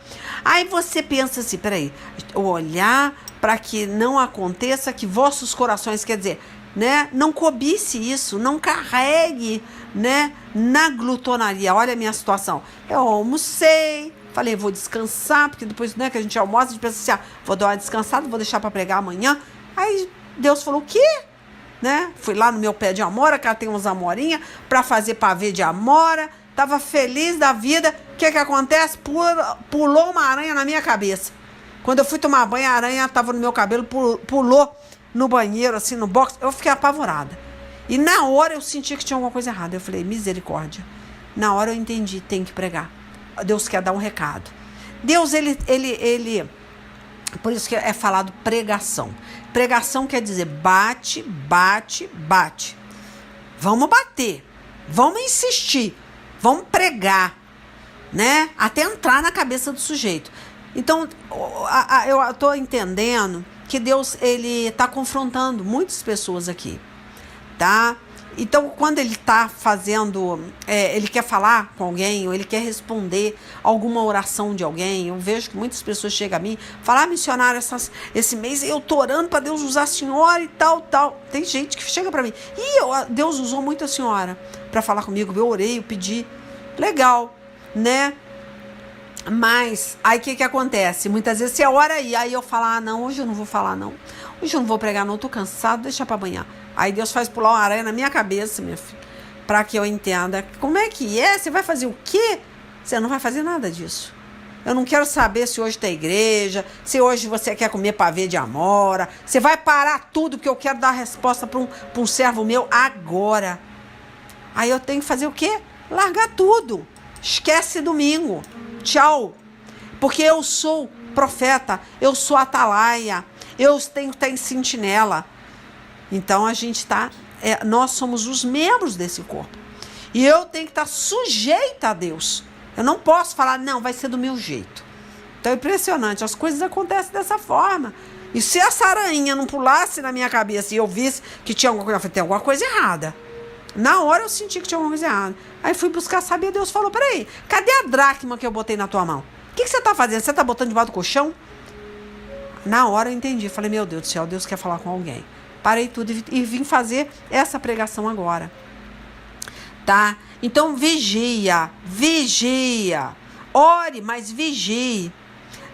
Aí você pensa assim, peraí, olhar para que não aconteça que vossos corações, quer dizer, né, não cobice isso, não carregue, né, na glutonaria. Olha a minha situação. Eu almocei, falei, vou descansar, porque depois, né, que a gente almoça, a gente pensa assim, vou dar uma descansada, vou deixar para pregar amanhã. Aí Deus falou, o quê? Né? Fui lá no meu pé de amora, que ela tem uns amorinhas, para fazer pavê de amora. Tava feliz da vida. O que acontece? Pulou uma aranha na minha cabeça. Quando eu fui tomar banho, a aranha tava no meu cabelo, pulou no banheiro, assim, no box. Eu fiquei apavorada. E na hora eu senti que tinha alguma coisa errada. Eu falei, misericórdia. Na hora eu entendi, tem que pregar. Deus quer dar um recado. Deus, ele por isso que é falado pregação. Pregação quer dizer bate, bate, bate. Vamos bater. Vamos insistir. Vamos pregar, né? Até entrar na cabeça do sujeito. Então, eu estou entendendo que Deus, ele está confrontando muitas pessoas aqui, tá? Então, quando ele está fazendo, ele quer falar com alguém, ou ele quer responder alguma oração de alguém, eu vejo que muitas pessoas chegam a mim, falam, missionário, esse mês eu tô orando para Deus usar a senhora e tal. Tem gente que chega para mim, Deus usou muito a senhora para falar comigo, eu orei, eu pedi, legal, né? Mas, aí o que acontece? Muitas vezes você ora aí eu falo, não, hoje eu não vou falar não, hoje eu não vou pregar não, tô cansado, deixa para amanhã. Aí Deus faz pular uma aranha na minha cabeça, minha filha, para que eu entenda como é que é, você vai fazer o quê? Você não vai fazer nada disso. Eu não quero saber se hoje tem igreja, se hoje você quer comer pavê de amora, você vai parar tudo, porque eu quero dar a resposta para um servo meu agora. Aí eu tenho que fazer o quê? Largar tudo. Esquece domingo. Tchau. Porque eu sou profeta, eu sou atalaia, eu tenho que estar em sentinela. Então a gente nós somos os membros desse corpo. E eu tenho que estar sujeita a Deus. Eu não posso falar, não, vai ser do meu jeito. Então é impressionante, as coisas acontecem dessa forma. E se essa aranha não pulasse na minha cabeça e eu visse que tinha alguma coisa, eu falei, tem alguma coisa errada. Na hora eu senti que tinha alguma coisa errada. Aí fui buscar saber, Deus falou, peraí, cadê a dracma que eu botei na tua mão? O que você está fazendo? Você está botando debaixo do colchão? Na hora eu entendi, falei, meu Deus do céu, Deus quer falar com alguém. Parei tudo e vim fazer essa pregação agora, tá? Então vigia, ore, mas vigie,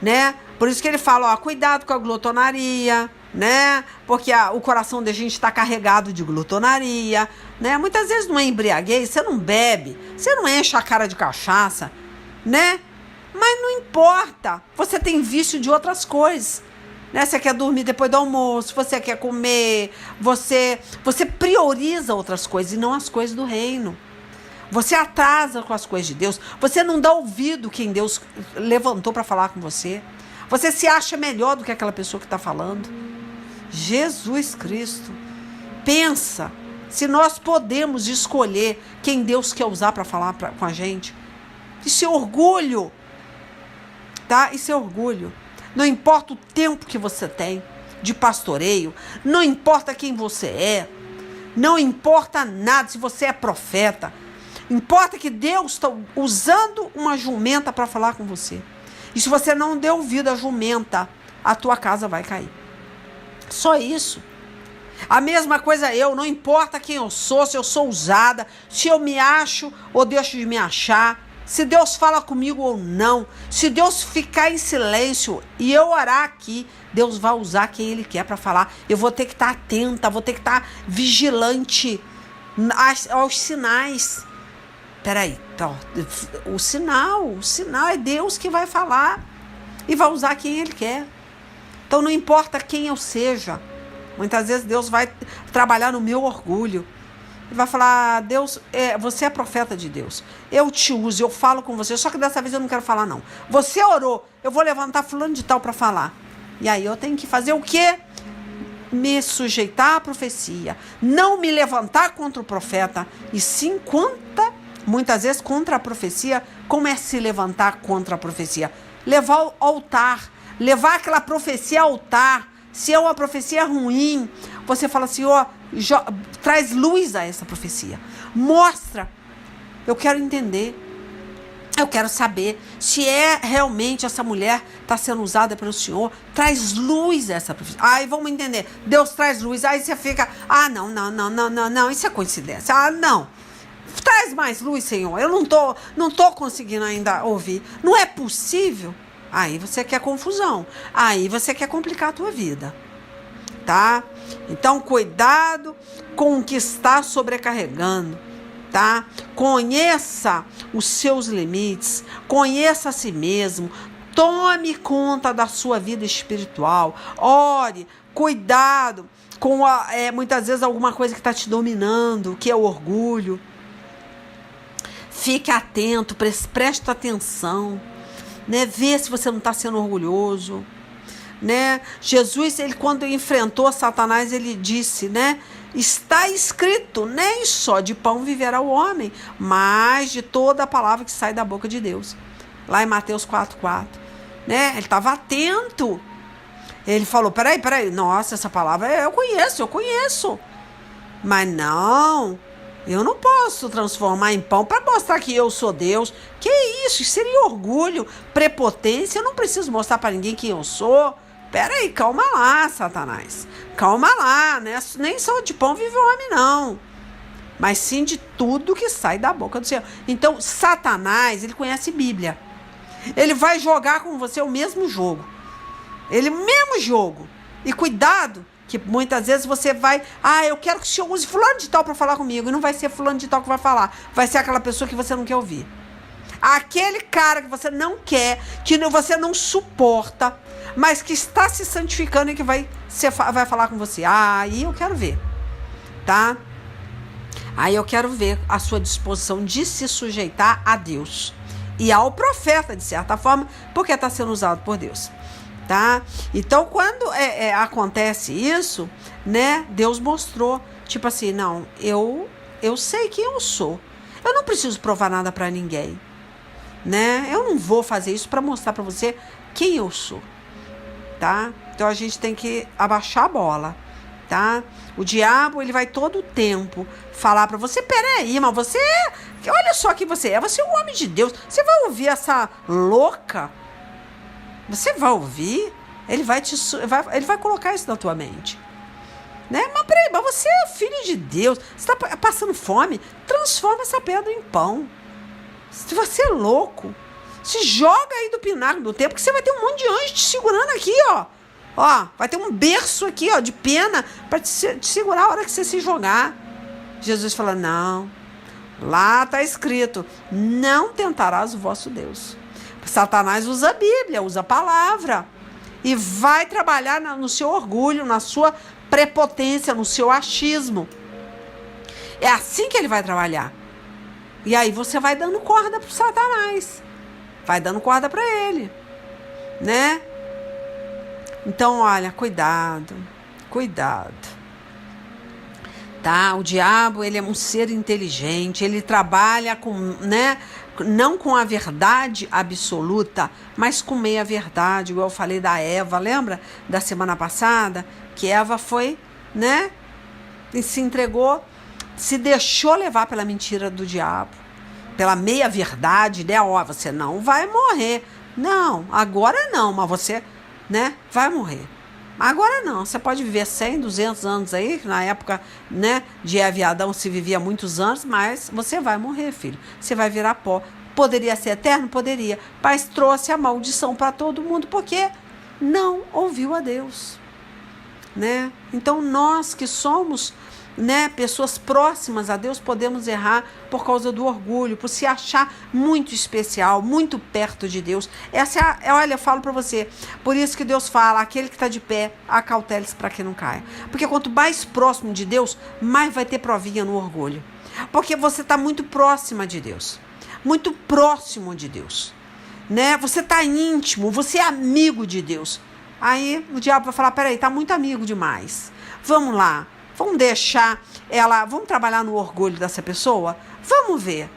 né? Por isso que ele fala, cuidado com a glutonaria, né? Porque o coração da gente está carregado de glutonaria, né? Muitas vezes não é embriaguez, você não bebe, você não enche a cara de cachaça, né? Mas não importa, você tem vício de outras coisas. Né? Você quer dormir depois do almoço, você quer comer, você prioriza outras coisas e não as coisas do reino. Você atrasa com as coisas de Deus. Você não dá ouvido quem Deus levantou para falar com você. Você se acha melhor do que aquela pessoa que está falando. Jesus Cristo. Pensa se nós podemos escolher quem Deus quer usar para falar com a gente. Isso é orgulho. Tá? Isso é orgulho. Não importa o tempo que você tem de pastoreio. Não importa quem você é. Não importa nada se você é profeta. Importa que Deus está usando uma jumenta para falar com você. E se você não der ouvido à jumenta, a tua casa vai cair. Só isso. A mesma coisa não importa quem eu sou, se eu sou usada, se eu me acho ou deixo de me achar, se Deus fala comigo ou não, se Deus ficar em silêncio e eu orar aqui, Deus vai usar quem Ele quer para falar. Eu vou ter que estar atenta, vou ter que estar vigilante aos sinais. Peraí, então, o sinal é Deus que vai falar e vai usar quem Ele quer. Então não importa quem eu seja, muitas vezes Deus vai trabalhar no meu orgulho. Ele vai falar, Deus, você é profeta de Deus, eu te uso, eu falo com você, só que dessa vez eu não quero falar não. Você orou, eu vou levantar fulano de tal para falar. E aí eu tenho que fazer o quê? Me sujeitar à profecia, não me levantar contra o profeta, e sim muitas vezes contra a profecia. Como é se levantar contra a profecia? Levar ao altar, levar aquela profecia ao altar. Se é uma profecia ruim, você fala assim, traz luz a essa profecia. Mostra. Eu quero entender. Eu quero saber se realmente essa mulher está sendo usada pelo Senhor. Traz luz a essa profecia. Aí vamos entender. Deus traz luz. Aí você fica, não, isso é coincidência. Não. Traz mais luz, Senhor. Eu não tô conseguindo ainda ouvir. Não é possível. Aí você quer confusão. Aí você quer complicar a tua vida. Tá? Então, cuidado com o que está sobrecarregando. Tá? Conheça os seus limites. Conheça a si mesmo. Tome conta da sua vida espiritual. Ore. Cuidado com muitas vezes alguma coisa que está te dominando, que é o orgulho. Fique atento, preste atenção, né? Vê se você não está sendo orgulhoso, né? Jesus, ele quando enfrentou Satanás, ele disse, né? Está escrito, nem só de pão viverá o homem, mas de toda a palavra que sai da boca de Deus. Lá em Mateus 4:4, né? Ele estava atento. Ele falou, peraí, nossa, essa palavra eu conheço. Mas não... Eu não posso transformar em pão para mostrar que eu sou Deus. Que isso? Isso seria orgulho, prepotência. Eu não preciso mostrar para ninguém quem eu sou. Peraí, calma lá, Satanás. Calma lá, né? Nem só de pão vive o homem, não. Mas sim de tudo que sai da boca do Senhor. Então, Satanás, ele conhece Bíblia. Ele vai jogar com você o mesmo jogo. O mesmo jogo. E cuidado, que muitas vezes você vai... eu quero que o Senhor use fulano de tal para falar comigo. E não vai ser fulano de tal que vai falar. Vai ser aquela pessoa que você não quer ouvir. Aquele cara que você não quer, que você não suporta, mas que está se santificando e que vai falar com você. Aí eu quero ver. Tá? Aí eu quero ver a sua disposição de se sujeitar a Deus. E ao profeta, de certa forma, porque está sendo usado por Deus. Tá? Então, quando acontece isso, né? Deus mostrou, tipo assim, não, eu sei quem eu sou. Eu não preciso provar nada para ninguém, né? Eu não vou fazer isso para mostrar para você quem eu sou, tá? Então, a gente tem que abaixar a bola, tá? O diabo, ele vai todo o tempo falar para você, peraí, mas você, olha só quem você é um homem de Deus. Você vai ouvir essa louca? Você vai ouvir, ele vai colocar isso na tua mente. Né? Mas peraí, mas você é filho de Deus, você está passando fome, transforma essa pedra em pão. Se você é louco, se joga aí do pináculo do templo, que você vai ter um monte de anjo te segurando aqui, ó. Ó, vai ter um berço aqui, ó, de pena para te segurar a hora que você se jogar. Jesus fala, não, lá está escrito, não tentarás o vosso Deus. Satanás usa a Bíblia, usa a palavra e vai trabalhar no seu orgulho, na sua prepotência, no seu achismo. É assim que ele vai trabalhar. E aí você vai dando corda pro Satanás. Vai dando corda para ele, né? Então, olha, cuidado. Tá? O diabo, ele é um ser inteligente, ele trabalha com, né? Não com a verdade absoluta, mas com meia verdade, igual eu falei da Eva, lembra? Da semana passada, que Eva foi, né? E se entregou, se deixou levar pela mentira do diabo, pela meia verdade, né? Ó, você não vai morrer. Não, agora não, mas você, né? Vai morrer. Agora não, você pode viver 100, 200 anos aí, na época, né, de Eva e Adão se vivia muitos anos, mas você vai morrer, filho. Você vai virar pó. Poderia ser eterno? Poderia. Mas trouxe a maldição para todo mundo, porque não ouviu a Deus, né? Então nós que somos, né, pessoas próximas a Deus, podemos errar por causa do orgulho, por se achar muito especial, muito perto de Deus. Essa olha, eu falo para você, por isso que Deus fala, aquele que está de pé, acautele-se para que não caia. Porque quanto mais próximo de Deus, mais vai ter provinha no orgulho. Porque você está muito próxima de Deus, muito próximo de Deus, né? Você está íntimo, você é amigo de Deus. Aí o diabo vai falar, peraí, tá muito amigo demais. Vamos lá. Vamos deixar ela, vamos trabalhar no orgulho dessa pessoa? Vamos ver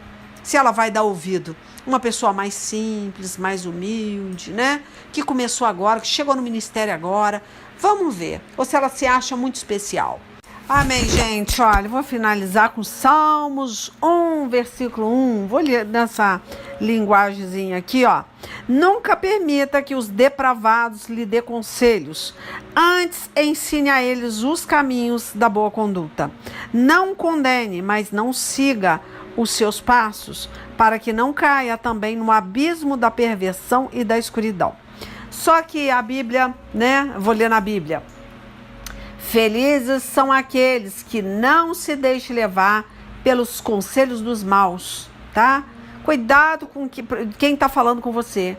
se ela vai dar ouvido. Uma pessoa mais simples, mais humilde, né? Que começou agora, que chegou no ministério agora. Vamos ver. Ou se ela se acha muito especial. Amém, gente. Olha, vou finalizar com Salmos 1, versículo 1. Vou ler nessa linguagemzinha aqui, ó. Nunca permita que os depravados lhe dê conselhos. Antes, ensine a eles os caminhos da boa conduta. Não condene, mas não siga os seus passos, para que não caia também no abismo da perversão e da escuridão. Só que a Bíblia, né? Vou ler na Bíblia. Felizes são aqueles que não se deixam levar pelos conselhos dos maus, tá? Cuidado com quem está falando com você,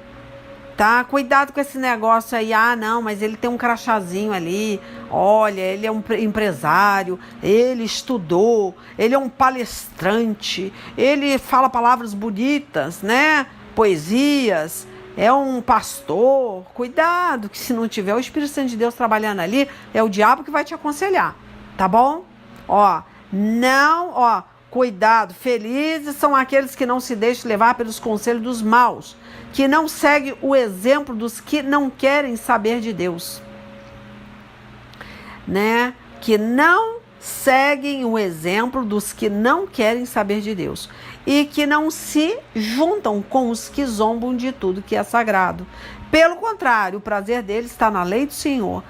tá? Cuidado com esse negócio aí, não, mas ele tem um crachazinho ali, olha, ele é um empresário, ele estudou, ele é um palestrante, ele fala palavras bonitas, né? Poesias, é um pastor. Cuidado, que se não tiver o Espírito Santo de Deus trabalhando ali, é o diabo que vai te aconselhar, tá bom? Cuidado, felizes são aqueles que não se deixam levar pelos conselhos dos maus, que não seguem o exemplo dos que não querem saber de Deus, né? Que não seguem o exemplo dos que não querem saber de Deus e que não se juntam com os que zombam de tudo que é sagrado. Pelo contrário, o prazer deles está na lei do Senhor,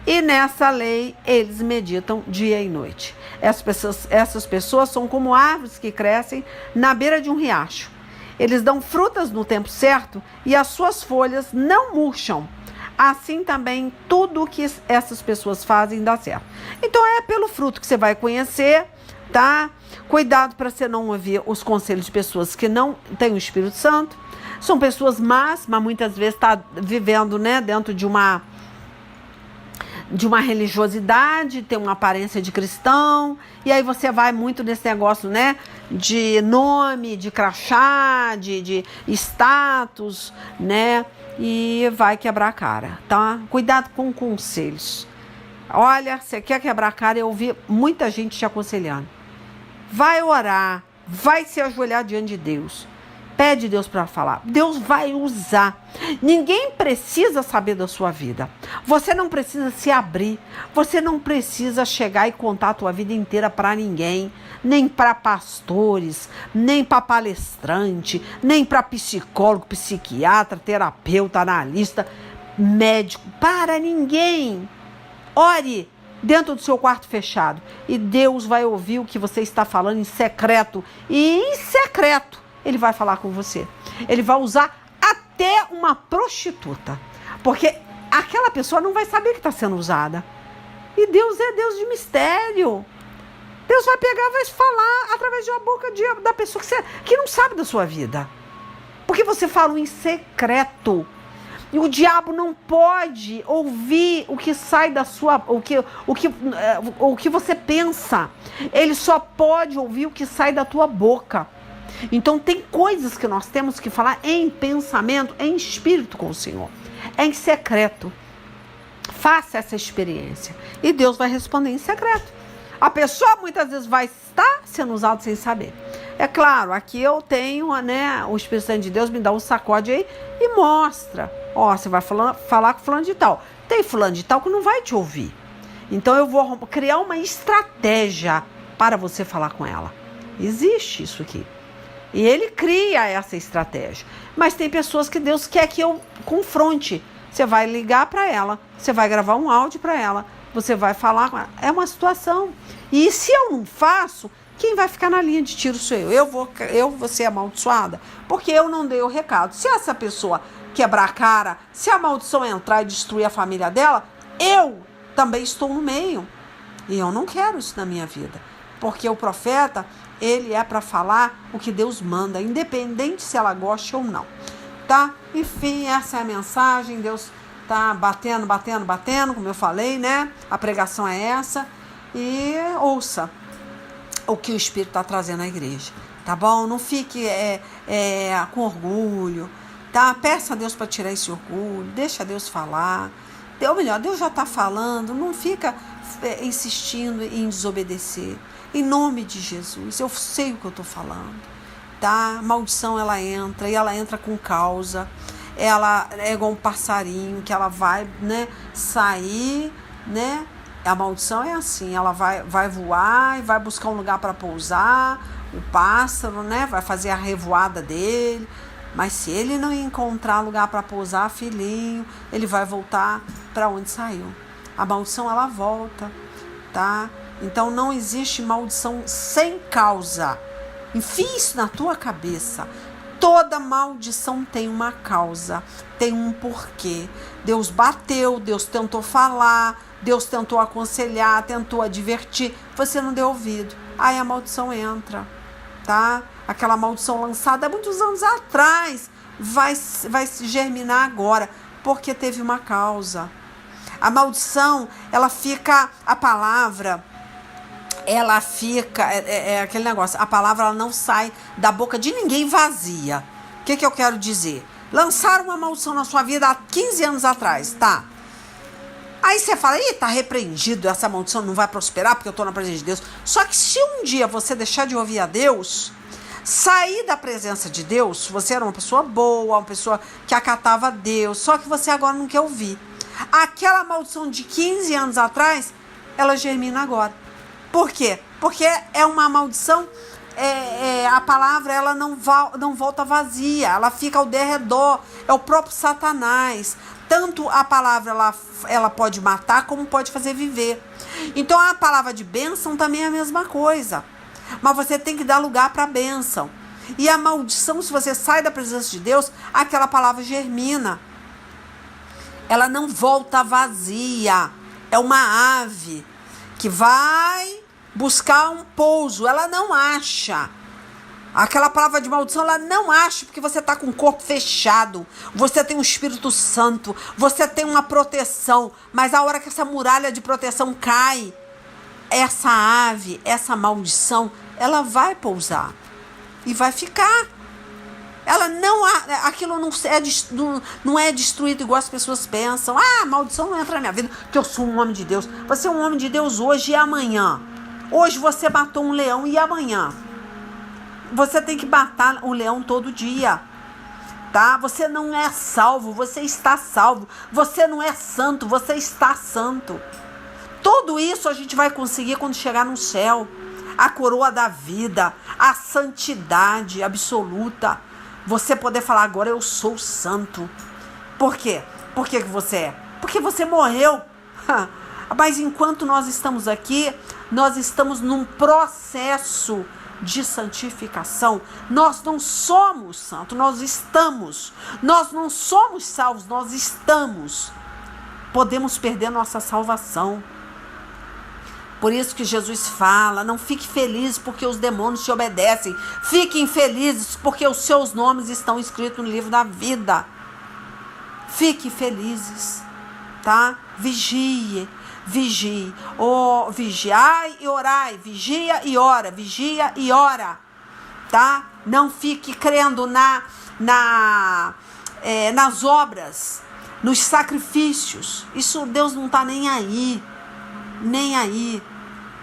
e nessa lei eles meditam dia e noite. Essas pessoas são como árvores que crescem na beira de um riacho. Eles dão frutas no tempo certo e as suas folhas não murcham. Assim também tudo o que essas pessoas fazem dá certo. Então é pelo fruto que você vai conhecer, tá? Cuidado para você não ouvir os conselhos de pessoas que não têm o Espírito Santo. São pessoas más, mas muitas vezes está vivendo, né, dentro de uma religiosidade, tem uma aparência de cristão, e aí você vai muito nesse negócio, né, de nome, de crachá, de status, né, e vai quebrar a cara, tá? Cuidado com conselhos. Olha, você quer quebrar a cara, eu ouvi muita gente te aconselhando. Vai orar, vai se ajoelhar diante de Deus. Pede Deus para falar. Deus vai usar. Ninguém precisa saber da sua vida. Você não precisa se abrir. Você não precisa chegar e contar a tua vida inteira para ninguém. Nem para pastores, nem para palestrante, nem para psicólogo, psiquiatra, terapeuta, analista, médico. Para ninguém. Ore dentro do seu quarto fechado. E Deus vai ouvir o que você está falando em secreto. E em secreto Ele vai falar com você. Ele vai usar até uma prostituta. Porque aquela pessoa não vai saber que está sendo usada. E Deus é Deus de mistério. Deus vai pegar e vai falar através de uma boca da pessoa que não sabe da sua vida. Porque você falou em secreto. E o diabo não pode ouvir o que sai da sua... O que você pensa. Ele só pode ouvir o que sai da tua boca. Então tem coisas que nós temos que falar em pensamento, em espírito com o Senhor, em secreto. Faça essa experiência e Deus vai responder em secreto. A pessoa muitas vezes vai estar sendo usada sem saber. É claro, aqui eu tenho, né, o Espírito Santo de Deus me dá um sacode aí e mostra. Ó, você vai falar com fulano de tal. Tem fulano de tal que não vai te ouvir. Então eu vou criar uma estratégia para você falar com ela. Existe isso aqui. E ele cria essa estratégia. Mas tem pessoas que Deus quer que eu confronte. Você vai ligar para ela, você vai gravar um áudio para ela, você vai falar com ela. É uma situação. E se eu não faço, quem vai ficar na linha de tiro sou eu. Eu vou ser amaldiçoada porque eu não dei o recado. Se essa pessoa quebrar a cara, se a maldição entrar e destruir a família dela, eu também estou no meio. E eu não quero isso na minha vida. Porque o profeta, ele é para falar o que Deus manda, independente se ela goste ou não. Tá? Enfim, essa é a mensagem. Deus tá batendo, como eu falei, né? A pregação é essa. E ouça o que o Espírito está trazendo à igreja, tá bom? Não fique com orgulho, tá? Peça a Deus para tirar esse orgulho, deixa Deus falar. Ou melhor, Deus já está falando, não fica insistindo em desobedecer. Em nome de Jesus, eu sei o que eu estou falando, tá? A maldição, ela entra, e ela entra com causa. Ela é igual um passarinho, que ela vai, né, sair, né? A maldição é assim, ela vai voar e vai buscar um lugar para pousar, o pássaro, né, vai fazer a revoada dele, mas se ele não encontrar lugar para pousar, filhinho, ele vai voltar para onde saiu. A maldição, ela volta, tá? Então não existe maldição sem causa. Enfia isso na tua cabeça. Toda maldição tem uma causa, tem um porquê. Deus bateu, Deus tentou falar, Deus tentou aconselhar, tentou advertir, você não deu ouvido. Aí a maldição entra, tá? Aquela maldição lançada há muitos anos atrás vai se germinar agora, porque teve uma causa. A maldição, ela fica, a palavra, ela fica, aquele negócio, a palavra, ela não sai da boca de ninguém vazia. O que eu quero dizer? Lançaram uma maldição na sua vida há 15 anos atrás, tá? Aí você fala, tá repreendido, essa maldição não vai prosperar porque eu tô na presença de Deus. Só que se um dia você deixar de ouvir a Deus, sair da presença de Deus, você era uma pessoa boa, uma pessoa que acatava a Deus, só que você agora não quer ouvir. Aquela maldição de 15 anos atrás, ela germina agora. Por quê? Porque é uma maldição, a palavra, ela não volta vazia, ela fica ao derredor, é o próprio Satanás. Tanto a palavra, ela pode matar, como pode fazer viver. Então a palavra de bênção também é a mesma coisa, mas você tem que dar lugar para a bênção. E a maldição, se você sai da presença de Deus, aquela palavra germina, ela não volta vazia. É uma ave que vai buscar um pouso, ela não acha. Aquela palavra de maldição, ela não acha, porque você está com o corpo fechado, você tem o Espírito Santo, você tem uma proteção, mas a hora que essa muralha de proteção cai, essa ave, essa maldição, ela vai pousar e vai ficar. Ela não, aquilo não é destruído igual as pessoas pensam. A maldição não entra na minha vida, porque eu sou um homem de Deus. Você é um homem de Deus hoje e amanhã. Hoje você matou um leão e amanhã você tem que matar o leão todo dia, tá? Você não é salvo, você está salvo. Você não é santo, você está santo. Tudo isso a gente vai conseguir quando chegar no céu. A coroa da vida, a santidade absoluta. Você poder falar, agora eu sou santo. Por quê? Por que você é? Porque você morreu. Mas enquanto nós estamos aqui, nós estamos num processo de santificação. Nós não somos santos, nós estamos. Nós não somos salvos, nós estamos. Podemos perder nossa salvação. Por isso que Jesus fala, não fique feliz porque os demônios te obedecem. Fiquem felizes porque os seus nomes estão escritos no livro da vida. Fiquem felizes, tá? Vigie. Vigiai e orai. Vigia e ora. Vigia e ora. tá? Não fique crendo nas obras, nos sacrifícios. Isso Deus não está nem aí. Nem aí.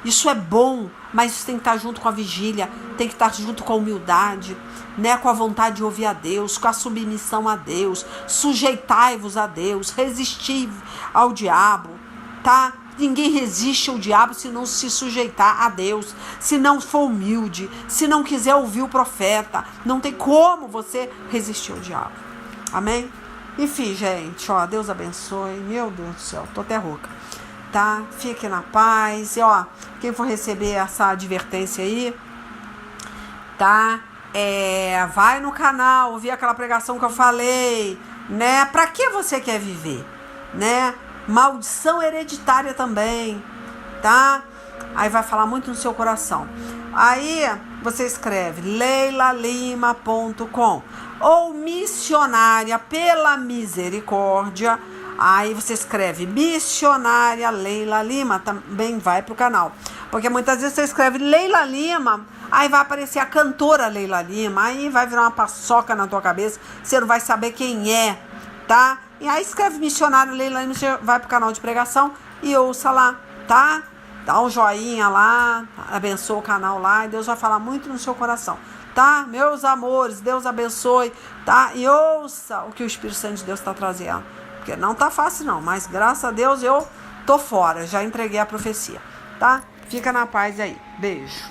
Isso é bom, mas isso tem que estar junto com a vigília, tem que estar junto com a humildade, né? Com a vontade de ouvir a Deus, com a submissão a Deus. Sujeitai-vos a Deus, resisti ao diabo, tá? Ninguém resiste ao diabo se não se sujeitar a Deus, se não for humilde, se não quiser ouvir o profeta. Não tem como você resistir ao diabo. Amém? Enfim, gente, ó, Deus abençoe. Meu Deus do céu, tô até rouca. Tá? Fique na paz. E ó, quem for receber essa advertência aí, tá? Vai no canal, ouvir aquela pregação que eu falei, né? Pra que você quer viver, né? Maldição hereditária também, tá? Aí vai falar muito no seu coração. Aí você escreve leilalima.com ou missionária pela misericórdia. Aí você escreve missionária Leila Lima, também vai pro canal. Porque muitas vezes você escreve Leila Lima, aí vai aparecer a cantora Leila Lima, aí vai virar uma paçoca na tua cabeça, você não vai saber quem é, tá? E aí escreve missionária Leila Lima, você vai pro canal de pregação e ouça lá, tá? Dá um joinha lá, abençoa o canal lá e Deus vai falar muito no seu coração, tá? Meus amores, Deus abençoe, tá? E ouça o que o Espírito Santo de Deus está trazendo. Porque não tá fácil não, mas graças a Deus eu tô fora, já entreguei a profecia, tá? Fica na paz aí. Beijo.